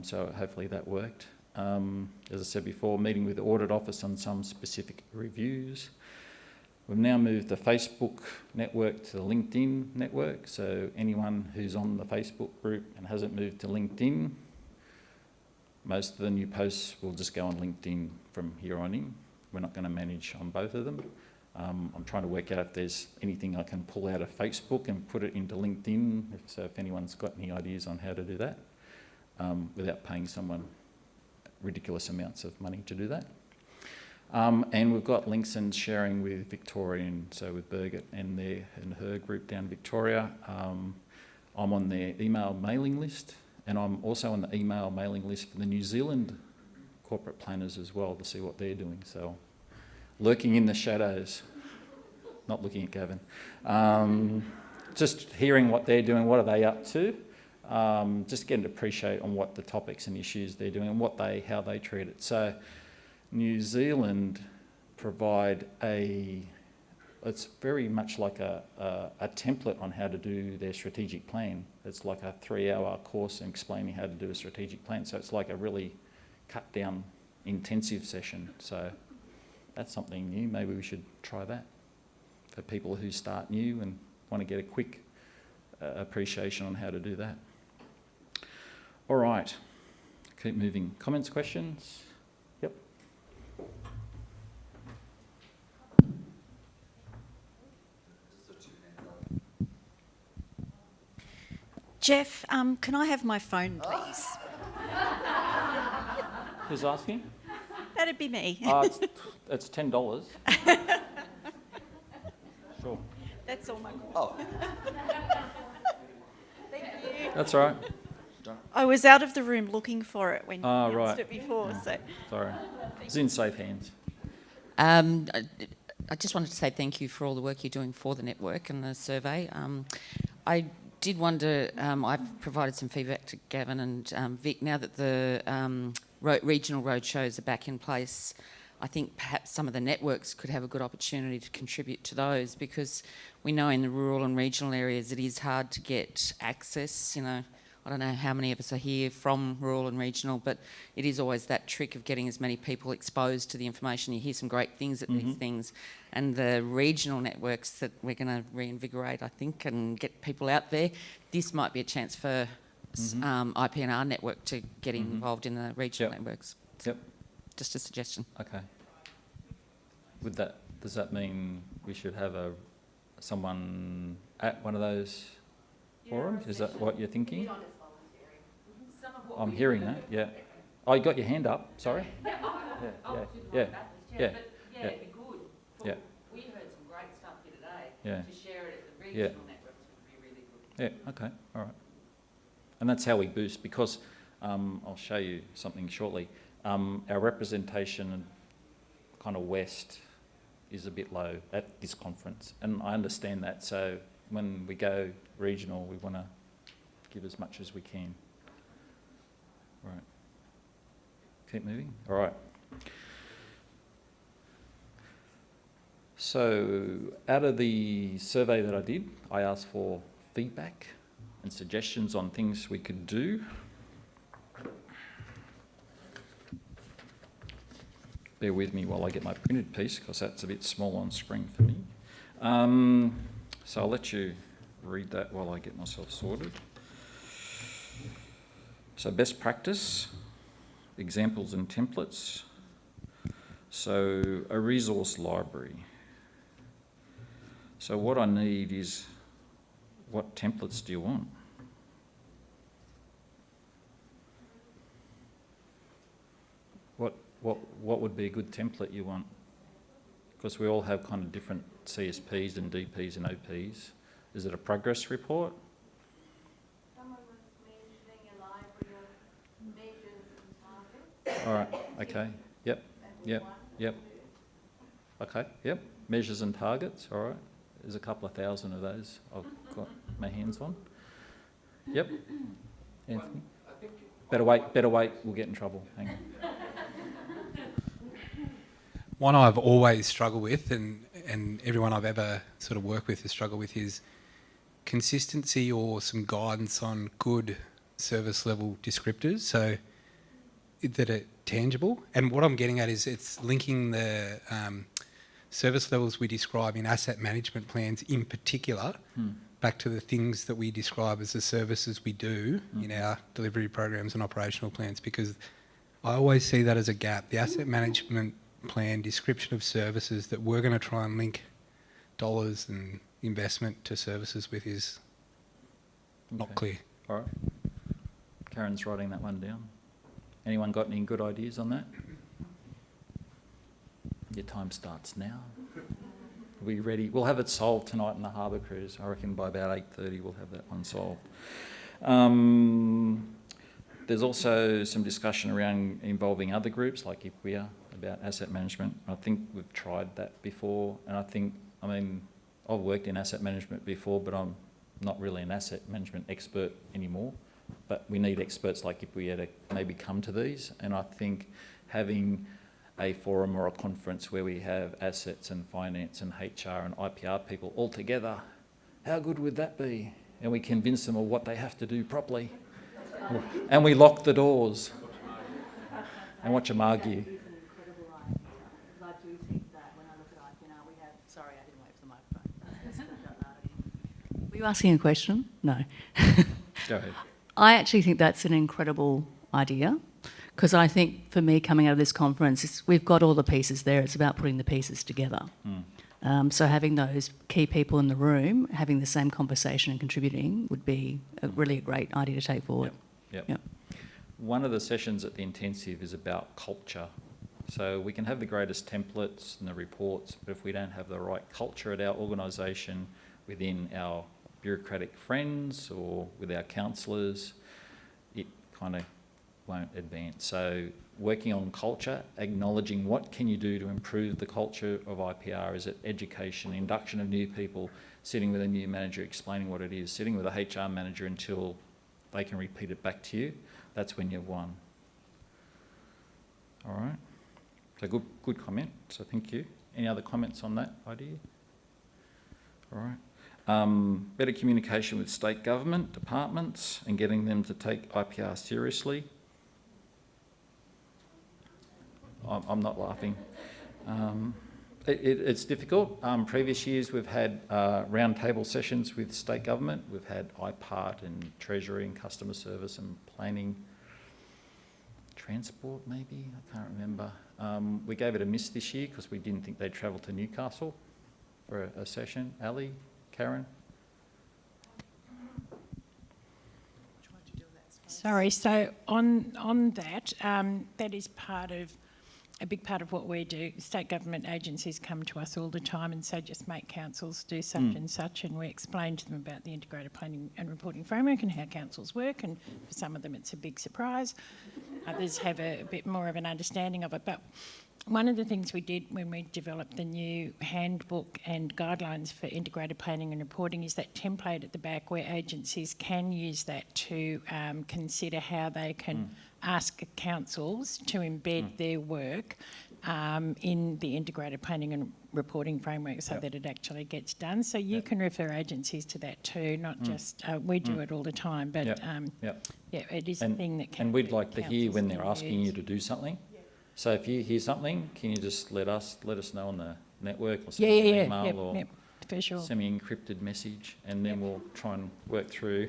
So hopefully that worked. As I said before, meeting with the Audit Office on some specific reviews. We've now moved the Facebook network to the LinkedIn network, so anyone who's on the Facebook group and hasn't moved to LinkedIn, most of the new posts will just go on LinkedIn from here on in. We're not going to manage on both of them. I'm trying to work out if there's anything I can pull out of Facebook and put it into LinkedIn, so if anyone's got any ideas on how to do that, without paying someone ridiculous amounts of money to do that. And we've got links and sharing with Victorian, so with Birgit and her group down Victoria. I'm on their email mailing list, and I'm also on the email mailing list for the New Zealand corporate planners as well to see what they're doing. So lurking in the shadows, not looking at Gavin, just hearing what they're doing, what are they up to, just getting to appreciate on what the topics and issues they're doing and how they treat it. So New Zealand provide it's very much like a template on how to do their strategic plan. It's like a 3-hour course in explaining how to do a strategic plan. So it's like a really cut down intensive session. So that's something new. Maybe we should try that for people who start new and want to get a quick appreciation on how to do that. All right, keep moving. Comments, questions? Yep. Jeff, can I have my phone, please? Who's asking? That'd be me. It's $10. Sure. That's all my question. Oh, Thank you. That's all right. I was out of the room looking for it when you announced Right. it before, so. Sorry. It's in safe hands. I just wanted to say thank you for all the work you're doing for the network and the survey. I did wonder, I've provided some feedback to Gavin and Vic, now that the regional roadshows are back in place, I think perhaps some of the networks could have a good opportunity to contribute to those, because we know in the rural and regional areas it is hard to get access. You know, I don't know how many of us are here from rural and regional, but it is always that trick of getting as many people exposed to the information. You hear some great things at these things, and the regional networks that we're going to reinvigorate, I think, and get people out there. This might be a chance for IPR network to get involved in the regional networks. Yep. Just a suggestion. Okay. Does that mean we should have someone at one of those forums? Is that what you're thinking? I'm hearing that. Yeah. Oh, you got your hand up. Sorry. Yeah. It'd be good. Yeah. We heard some great stuff here today. Yeah. To share it at the regional networks would be really good. Yeah. Okay. All right. And that's how we boost, because I'll show you something shortly. Our representation kind of west is a bit low at this conference, and I understand that. So when we go regional, we want to give as much as we can. Right. Keep moving. All right. So out of the survey that I did, I asked for feedback and suggestions on things we could do. Bear with me while I get my printed piece, because that's a bit small on screen for me. So I'll let you read that while I get myself sorted. So best practice, examples and templates. So a resource library. So what I need is, what templates do you want? What would be a good template you want? Because we all have kind of different CSPs and DPs and OPs. Is it a progress report? Someone was mentioning a library of measures and targets. All right, okay, yep. Okay, yep, measures and targets, all right. There's a couple of thousand of those I've got my hands on. Yep. Anthony? Better wait, we'll get in trouble, hang on. One I've always struggled with, and everyone I've ever sort of worked with has struggled with, is consistency or some guidance on good service level descriptors, so that are tangible. And what I'm getting at is it's linking the service levels we describe in asset management plans in particular, back to the things that we describe as the services we do in our delivery programs and operational plans, because I always see that as a gap. The asset management plan description of services that we're going to try and link dollars and investment to services with is not clear. All right. Karen's writing that one down. Anyone got any good ideas on that? Your time starts now. Are we ready? We'll have it solved tonight in the harbour cruise. I reckon by about 8:30 we'll have that one solved. There's also some discussion around involving other groups like IPR about asset management. I think we've tried that before, and I mean, I've worked in asset management before, but I'm not really an asset management expert anymore. But we need experts like IPR to maybe come to these, and I think having a forum or a conference where we have assets and finance and HR and IPR people all together, how good would that be? And we convince them of what they have to do properly. And we lock the doors and watch them argue. I do think that when I look at IPR, we have... Sorry, I didn't wait for the microphone. Were you asking a question? No. Go ahead. I actually think that's an incredible idea, because I think for me coming out of this conference, we've got all the pieces there. It's about putting the pieces together. So having those key people in the room having the same conversation and contributing would be really a great idea to take forward. Yep. One of the sessions at the intensive is about culture. So we can have the greatest templates and the reports, but if we don't have the right culture at our organisation, within our bureaucratic friends or with our councillors, it kind of won't advance. So working on culture, acknowledging what can you do to improve the culture of IPR. Is it education, induction of new people, sitting with a new manager, explaining what it is, sitting with a HR manager until they can repeat it back to you? That's when you've won. All right. So good comment. So thank you. Any other comments on that idea? All right. Better communication with state government departments and getting them to take IPR seriously. I'm not laughing. It's difficult. Previous years we've had roundtable sessions with state government. We've had IPART and Treasury and Customer Service and Planning. Transport maybe, I can't remember. We gave it a miss this year because we didn't think they'd travel to Newcastle for a session. Ali, Karen? Sorry, so on that, that is a big part of what we do. State government agencies come to us all the time and say, just make councils do such and such, and we explain to them about the integrated planning and reporting framework and how councils work, and for some of them it's a big surprise. Others have a bit more of an understanding of it. But one of the things we did when we developed the new handbook and guidelines for integrated planning and reporting is that template at the back where agencies can use that to consider how they can ask councils to embed their work in the integrated planning and reporting framework so that it actually gets done. So you can refer agencies to that too, not just, we do it all the time, but it is a thing that can. And we'd like to hear when they're asking you to do something. So if you hear something, can you just let us know on the network or send an email or for sure. semi-encrypted message, and then we'll try and work through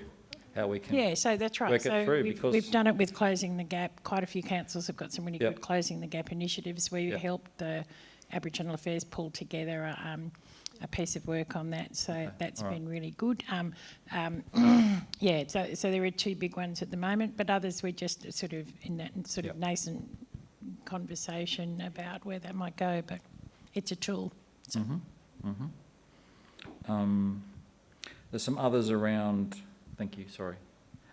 how we can so that's right. work it through. We've done it with Closing the Gap. Quite a few councils have got some really good Closing the Gap initiatives. We helped the Aboriginal Affairs pull together a piece of work on that, so that's been really good. So there are two big ones at the moment, but others we're just sort of in that sort of nascent conversation about where that might go, but it's a tool. So. There's some others around, thank you, sorry.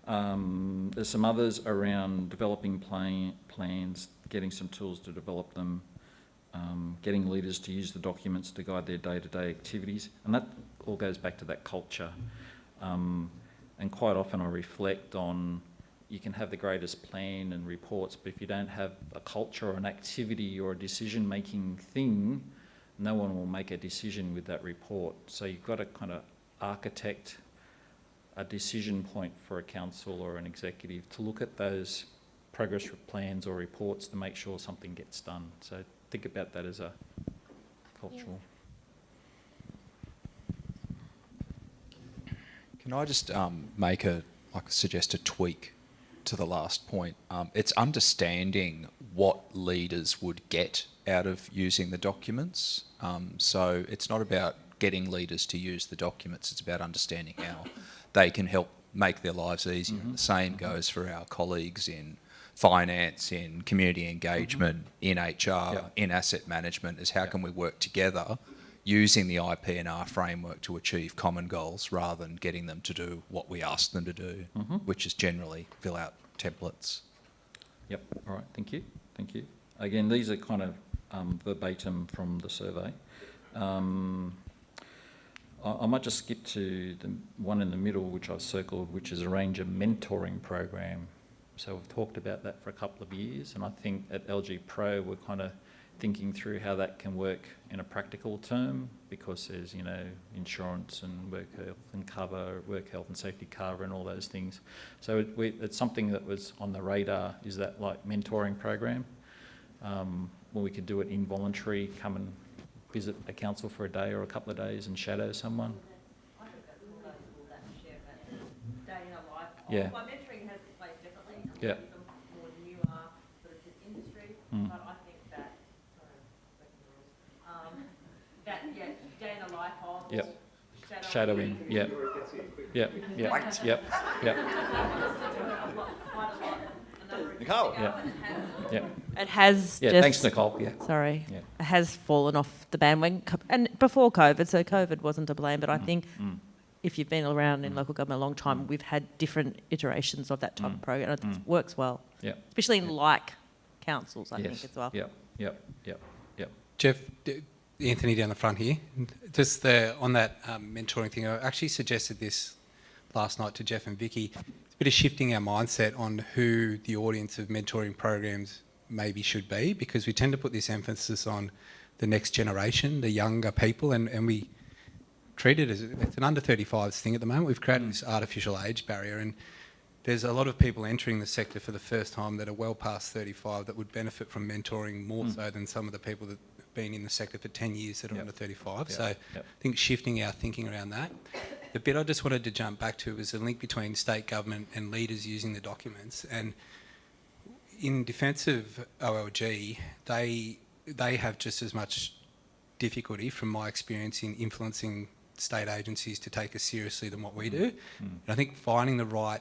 There's some others around developing plans, getting some tools to develop them, getting leaders to use the documents to guide their day-to-day activities, and that all goes back to that culture. And quite often I reflect on, you can have the greatest plan and reports, but if you don't have a culture or an activity or a decision-making thing, no one will make a decision with that report. So you've got to kind of architect a decision point for a council or an executive to look at those progress plans or reports to make sure something gets done. So think about that as a agricultural. Can I just suggest a tweak to the last point? It's understanding what leaders would get out of using the documents. So it's not about getting leaders to use the documents, it's about understanding how they can help make their lives easier. And the same goes for our colleagues in finance, in community engagement, in HR, in asset management, is how can we work together using the IPR framework to achieve common goals rather than getting them to do what we ask them to do, which is generally fill out templates. Yep, all right, thank you, thank you. Again, these are kind of verbatim from the survey. I might just skip to the one in the middle, which I've circled, which is arrange a mentoring program. So we've talked about that for a couple of years, and I think at LG Pro we're kind of thinking through how that can work in a practical term, because there's, you know, insurance and work health and cover, work health and safety cover and all those things. So it's something that was on the radar, is that like mentoring program, where we could do it involuntary, come and visit a council for a day or a couple of days and shadow someone. I think that's all those people that share that day in a life. Yeah. My mentoring has its place definitely. Yeah. Some more newer sort of industry, but I think that, that day in the life of. Yep. Shadowing. Yeah. Yeah. Yeah. Yep. Yep. Nicole. Yeah. Yeah. It has Yeah. just, Thanks, Nicole. Yeah. Sorry. Yeah. It has fallen off the bandwagon, and before COVID, so COVID wasn't to blame, but I think if you've been around in local government a long time, we've had different iterations of that type of program, and I think it works well. Yeah. Especially in like councils, I Yes. think, as well. Yep. Yep. Yep. Yep. Jeff, Anthony down the front here, just on that mentoring thing, I actually suggested this last night to Jeff and Vicky. It's a bit of shifting our mindset on who the audience of mentoring programs maybe should be, because we tend to put this emphasis on the next generation, the younger people, and we treat it as it's an under 35s thing at the moment. We've created this artificial age barrier, and there's a lot of people entering the sector for the first time that are well past 35 that would benefit from mentoring more so than some of the people that have been in the sector for 10 years that are under 35. So I think shifting our thinking around that. The bit I just wanted to jump back to was the link between state government and leaders using the documents. And in defence of OLG, they have just as much difficulty, from my experience, in influencing state agencies to take us seriously than what we do. And I think finding the right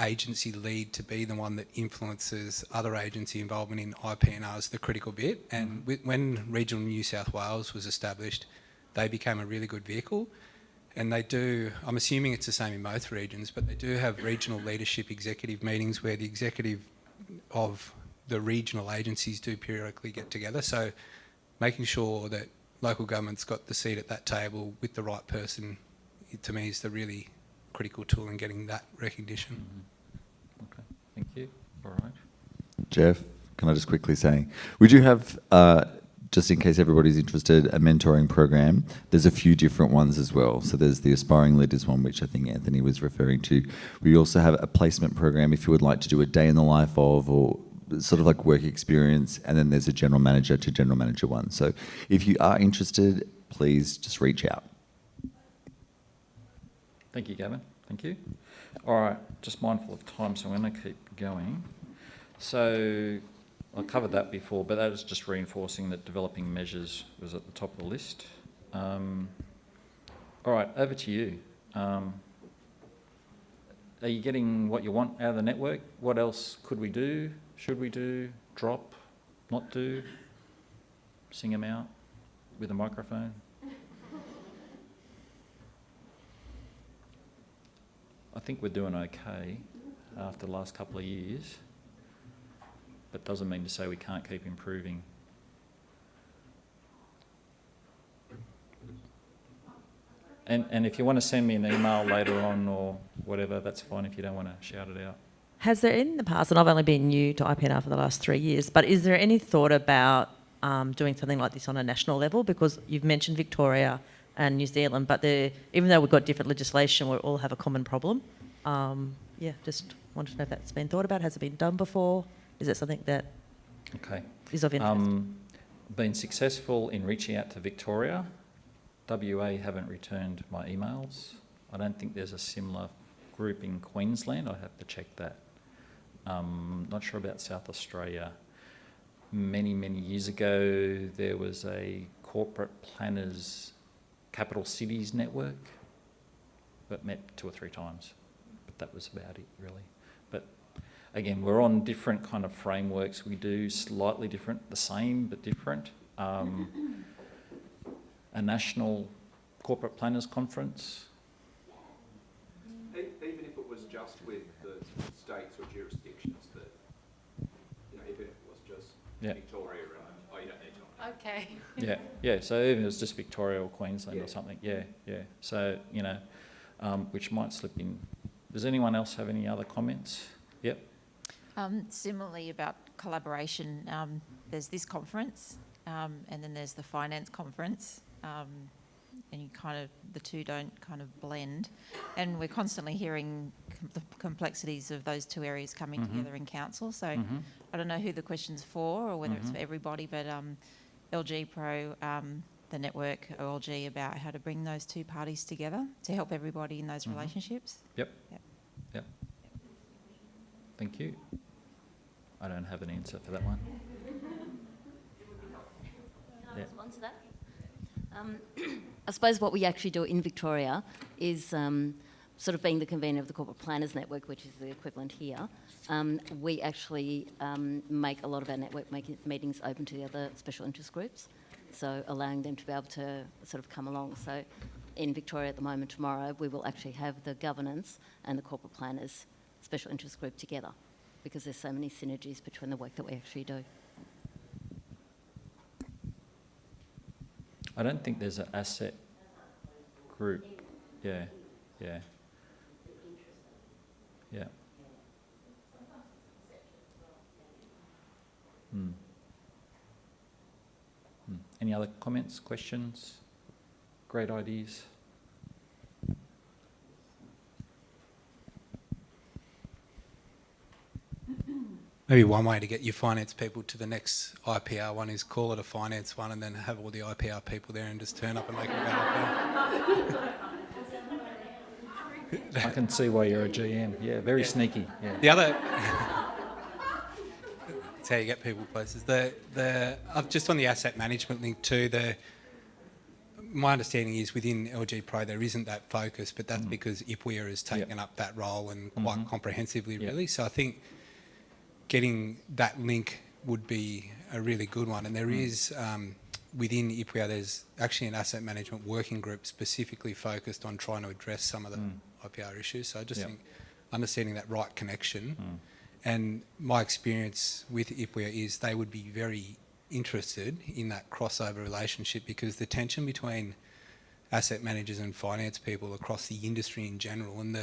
agency lead to be the one that influences other agency involvement in IPR is the critical bit. And when Regional New South Wales was established, they became a really good vehicle. And they do, I'm assuming it's the same in both regions, but they do have regional leadership executive meetings where the executive of the regional agencies do periodically get together. So making sure that local government's got the seat at that table with the right person, to me, is the really critical tool in getting that recognition. Okay, thank you. All right. Jeff, can I just quickly say, we do have, just in case everybody's interested, a mentoring program. There's a few different ones as well. So there's the Aspiring Leaders one, which I think Anthony was referring to. We also have a placement program if you would like to do a day in the life of, or sort of like work experience, and then there's a general manager to general manager one. So if you are interested, please just reach out. Thank you, Gavin. Thank you. All right, just mindful of time, so I'm going to keep going. So I covered that before, but that was just reinforcing that developing measures was at the top of the list. All right, over to you. Are you getting what you want out of the network? What else could we do? Should we do? Drop? Not do? Sing them out with a microphone? I think we're doing okay after the last couple of years, but doesn't mean to say we can't keep improving. And if you want to send me an email later on or whatever, that's fine if you don't want to shout it out. Has there in the past, and I've only been new to IPR for the last 3 years, but is there any thought about doing something like this on a national level? Because you've mentioned Victoria and New Zealand, but even though we've got different legislation, we all have a common problem. Just wanted to know if that's been thought about. Has it been done before? Is it something that is of interest? been successful in reaching out to Victoria. WA haven't returned my emails. I don't think there's a similar group in Queensland. I'd have to check that. Not sure about South Australia. Many, many years ago, there was a corporate planners capital cities network that met 2 or 3 times, but that was about it really. But again, we're on different kind of frameworks. We do slightly different, the same but different. A national corporate planners conference. Even if it was just with the states or jurisdictions that, even if it was just Victoria and, you don't need to. Okay. Yeah. So even if it was just Victoria or Queensland or something, yeah. So, which might slip in. Does anyone else have any other comments? Yep. Similarly about collaboration, there's this conference and then there's the finance conference. And you the two don't kind of blend. And we're constantly hearing the complexities of those two areas coming together in council. So I don't know who the question's for or whether it's for everybody, but LG Pro, the network OLG, about how to bring those two parties together to help everybody in those relationships. Yep. Thank you. I don't have an answer for that one. Can I respond to that? I suppose what we actually do in Victoria is sort of being the convener of the Corporate Planners Network, which is the equivalent here. We actually make a lot of our network meetings open to the other special interest groups, so allowing them to be able to sort of come along. So in Victoria at the moment, tomorrow, we will actually have the governance and the corporate planners special interest group together because there's so many synergies between the work that we actually do. I don't think there's an asset group. Yeah. Any other comments, questions, great ideas? Maybe one way to get your finance people to the next IPR one is call it a finance one and then have all the IPR people there and just turn up and make it about IPR. I can see why you're a GM. Yeah, very sneaky. Yeah. The other... That's how you get people places. Just on the asset management link too, my understanding is within LG Pro there isn't that focus, but that's because IPR has taken up that role and quite comprehensively really. So I think getting that link would be a really good one. And there is, within IPR, there's actually an asset management working group specifically focused on trying to address some of the IPR issues. So I just think understanding that right connection. And my experience with IPR is they would be very interested in that crossover relationship because the tension between asset managers and finance people across the industry in general and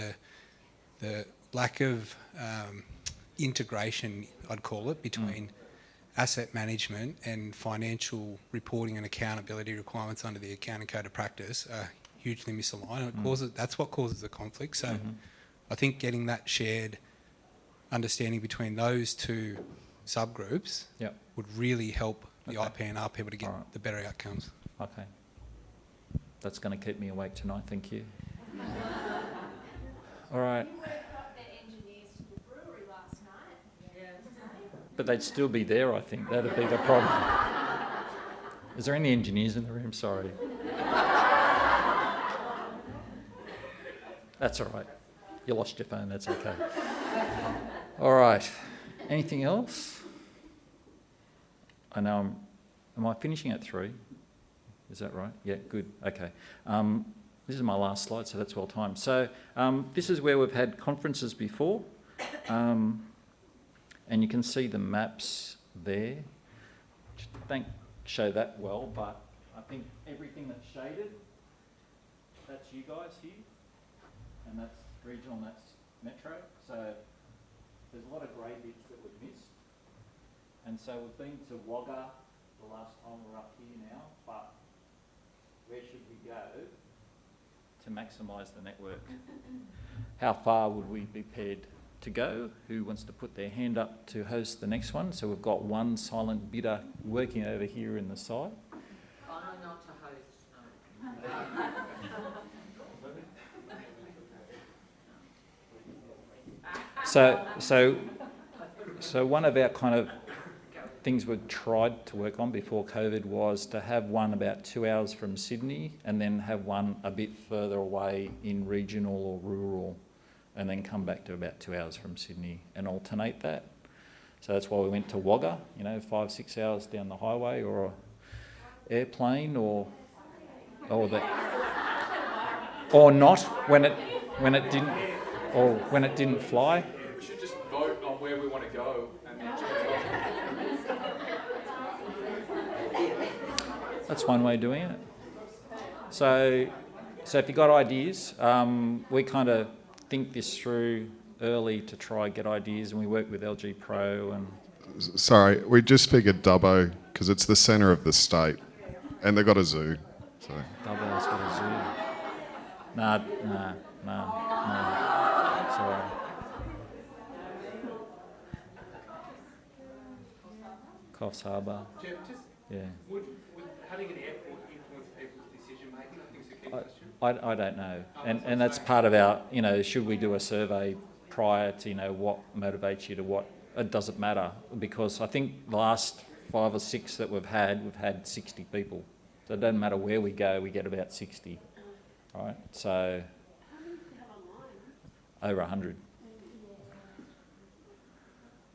the lack of integration, I'd call it, between asset management and financial reporting and accountability requirements under the Accounting Code of Practice are hugely misaligned. That's what causes the conflict. So I think getting that shared understanding between those two subgroups would really help the IPR people to get the better outcomes. Okay. That's going to keep me awake tonight, thank you. All right. But they'd still be there, I think. That'd be the problem. Is there any engineers in the room? Sorry. That's all right. You lost your phone, that's okay. All right. Anything else? I know am I finishing at 3? Is that right? Yeah, good. Okay. This is my last slide, so that's well timed. So this is where we've had conferences before. And you can see the maps there. Don't show that well, but I think everything that's shaded, that's you guys here, and that's regional and that's metro. So there's a lot of grey bits that we've missed. And so we've been to Wagga the last time we're up here now, but where should we go to maximise the network? How far would we be prepared to go. Who wants to put their hand up to host the next one? So we've got one silent bidder working over here in the side. Not to host, So one of our kind of things we tried to work on before COVID was to have one about 2 hours from Sydney and then have one a bit further away in regional or rural, and then come back to about 2 hours from Sydney and alternate that. So that's why we went to Wagga, 5-6 hours down the highway, or an airplane, or not when it didn't fly. We should just vote on where we want to go and then That's one way of doing it. So if you've got ideas, we kind of think this through early to try and get ideas, and we work with LG Pro and... Sorry, we just figured Dubbo, because it's the centre of the state, and they've got a zoo. So. Dubbo's got a zoo. Nah. Sorry. Coffs Harbour. Jeff, just would having an airport influence people's decision making? I think it's a key question. I don't know, and that's part of our, should we do a survey prior to, what motivates you to what? It doesn't matter, because I think the last 5 or 6 that we've had 60 people. So it doesn't matter where we go, we get about 60, right? So over 100.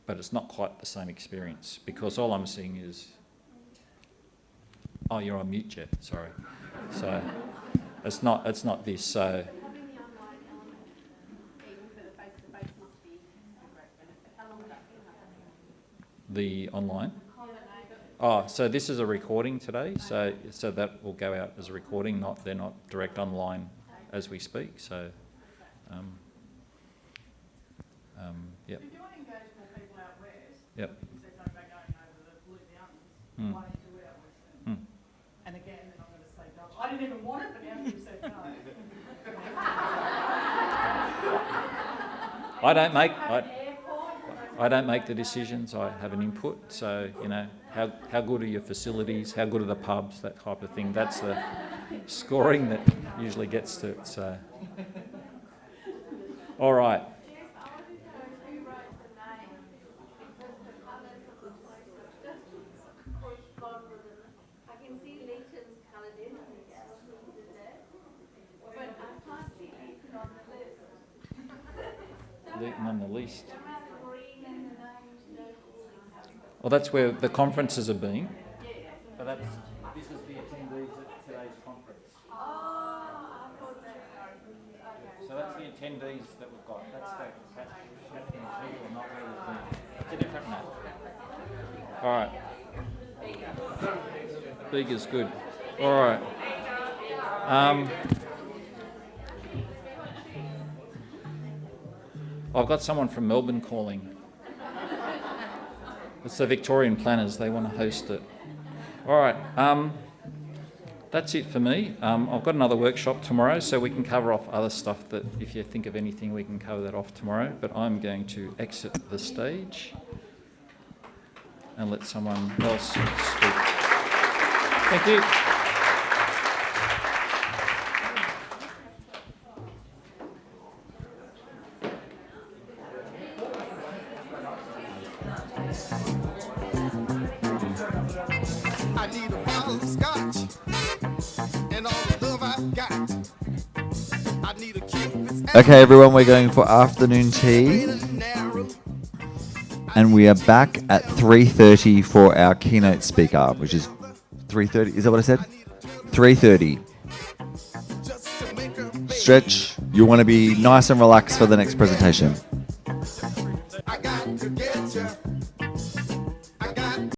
But it's not quite the same experience, because all I'm seeing is... Oh, you're on mute, Jeff, sorry. So it's not this, so... The online? Oh, so this is a recording today, so that will go out as a recording, they're not direct online as we speak, so... yep. If you want to engage more people out west, Yep. you can say something about going over the Blue Mountains, why don't you do it out west then? And again, then I'm going to say no. I didn't even want it, but now you've said no. I don't make the decisions. I have an input. So how good are your facilities? How good are the pubs? That type of thing. That's the scoring that usually gets to it. So, all right. Leeton on the list. Well, that's where the conferences have been. So this is the attendees at today's conference. So that's the attendees that we've got. That's the or not where we've been. It's a different map. All right. Big is good. All right. I've got someone from Melbourne calling. It's the Victorian Planners. They want to host it. All right. That's it for me. I've got another workshop tomorrow, so we can cover off other stuff that, if you think of anything, we can cover that off tomorrow. But I'm going to exit the stage and let someone else speak. Thank you. I need a bottle of scotch and all the love I've got. I need a Cupid's. Okay, everyone, we're going for afternoon tea. And we are back at 3:30 for our keynote speaker, which is 3:30. Is that what I said? 3:30. Stretch. You want to be nice and relaxed for the next presentation. I got to get you.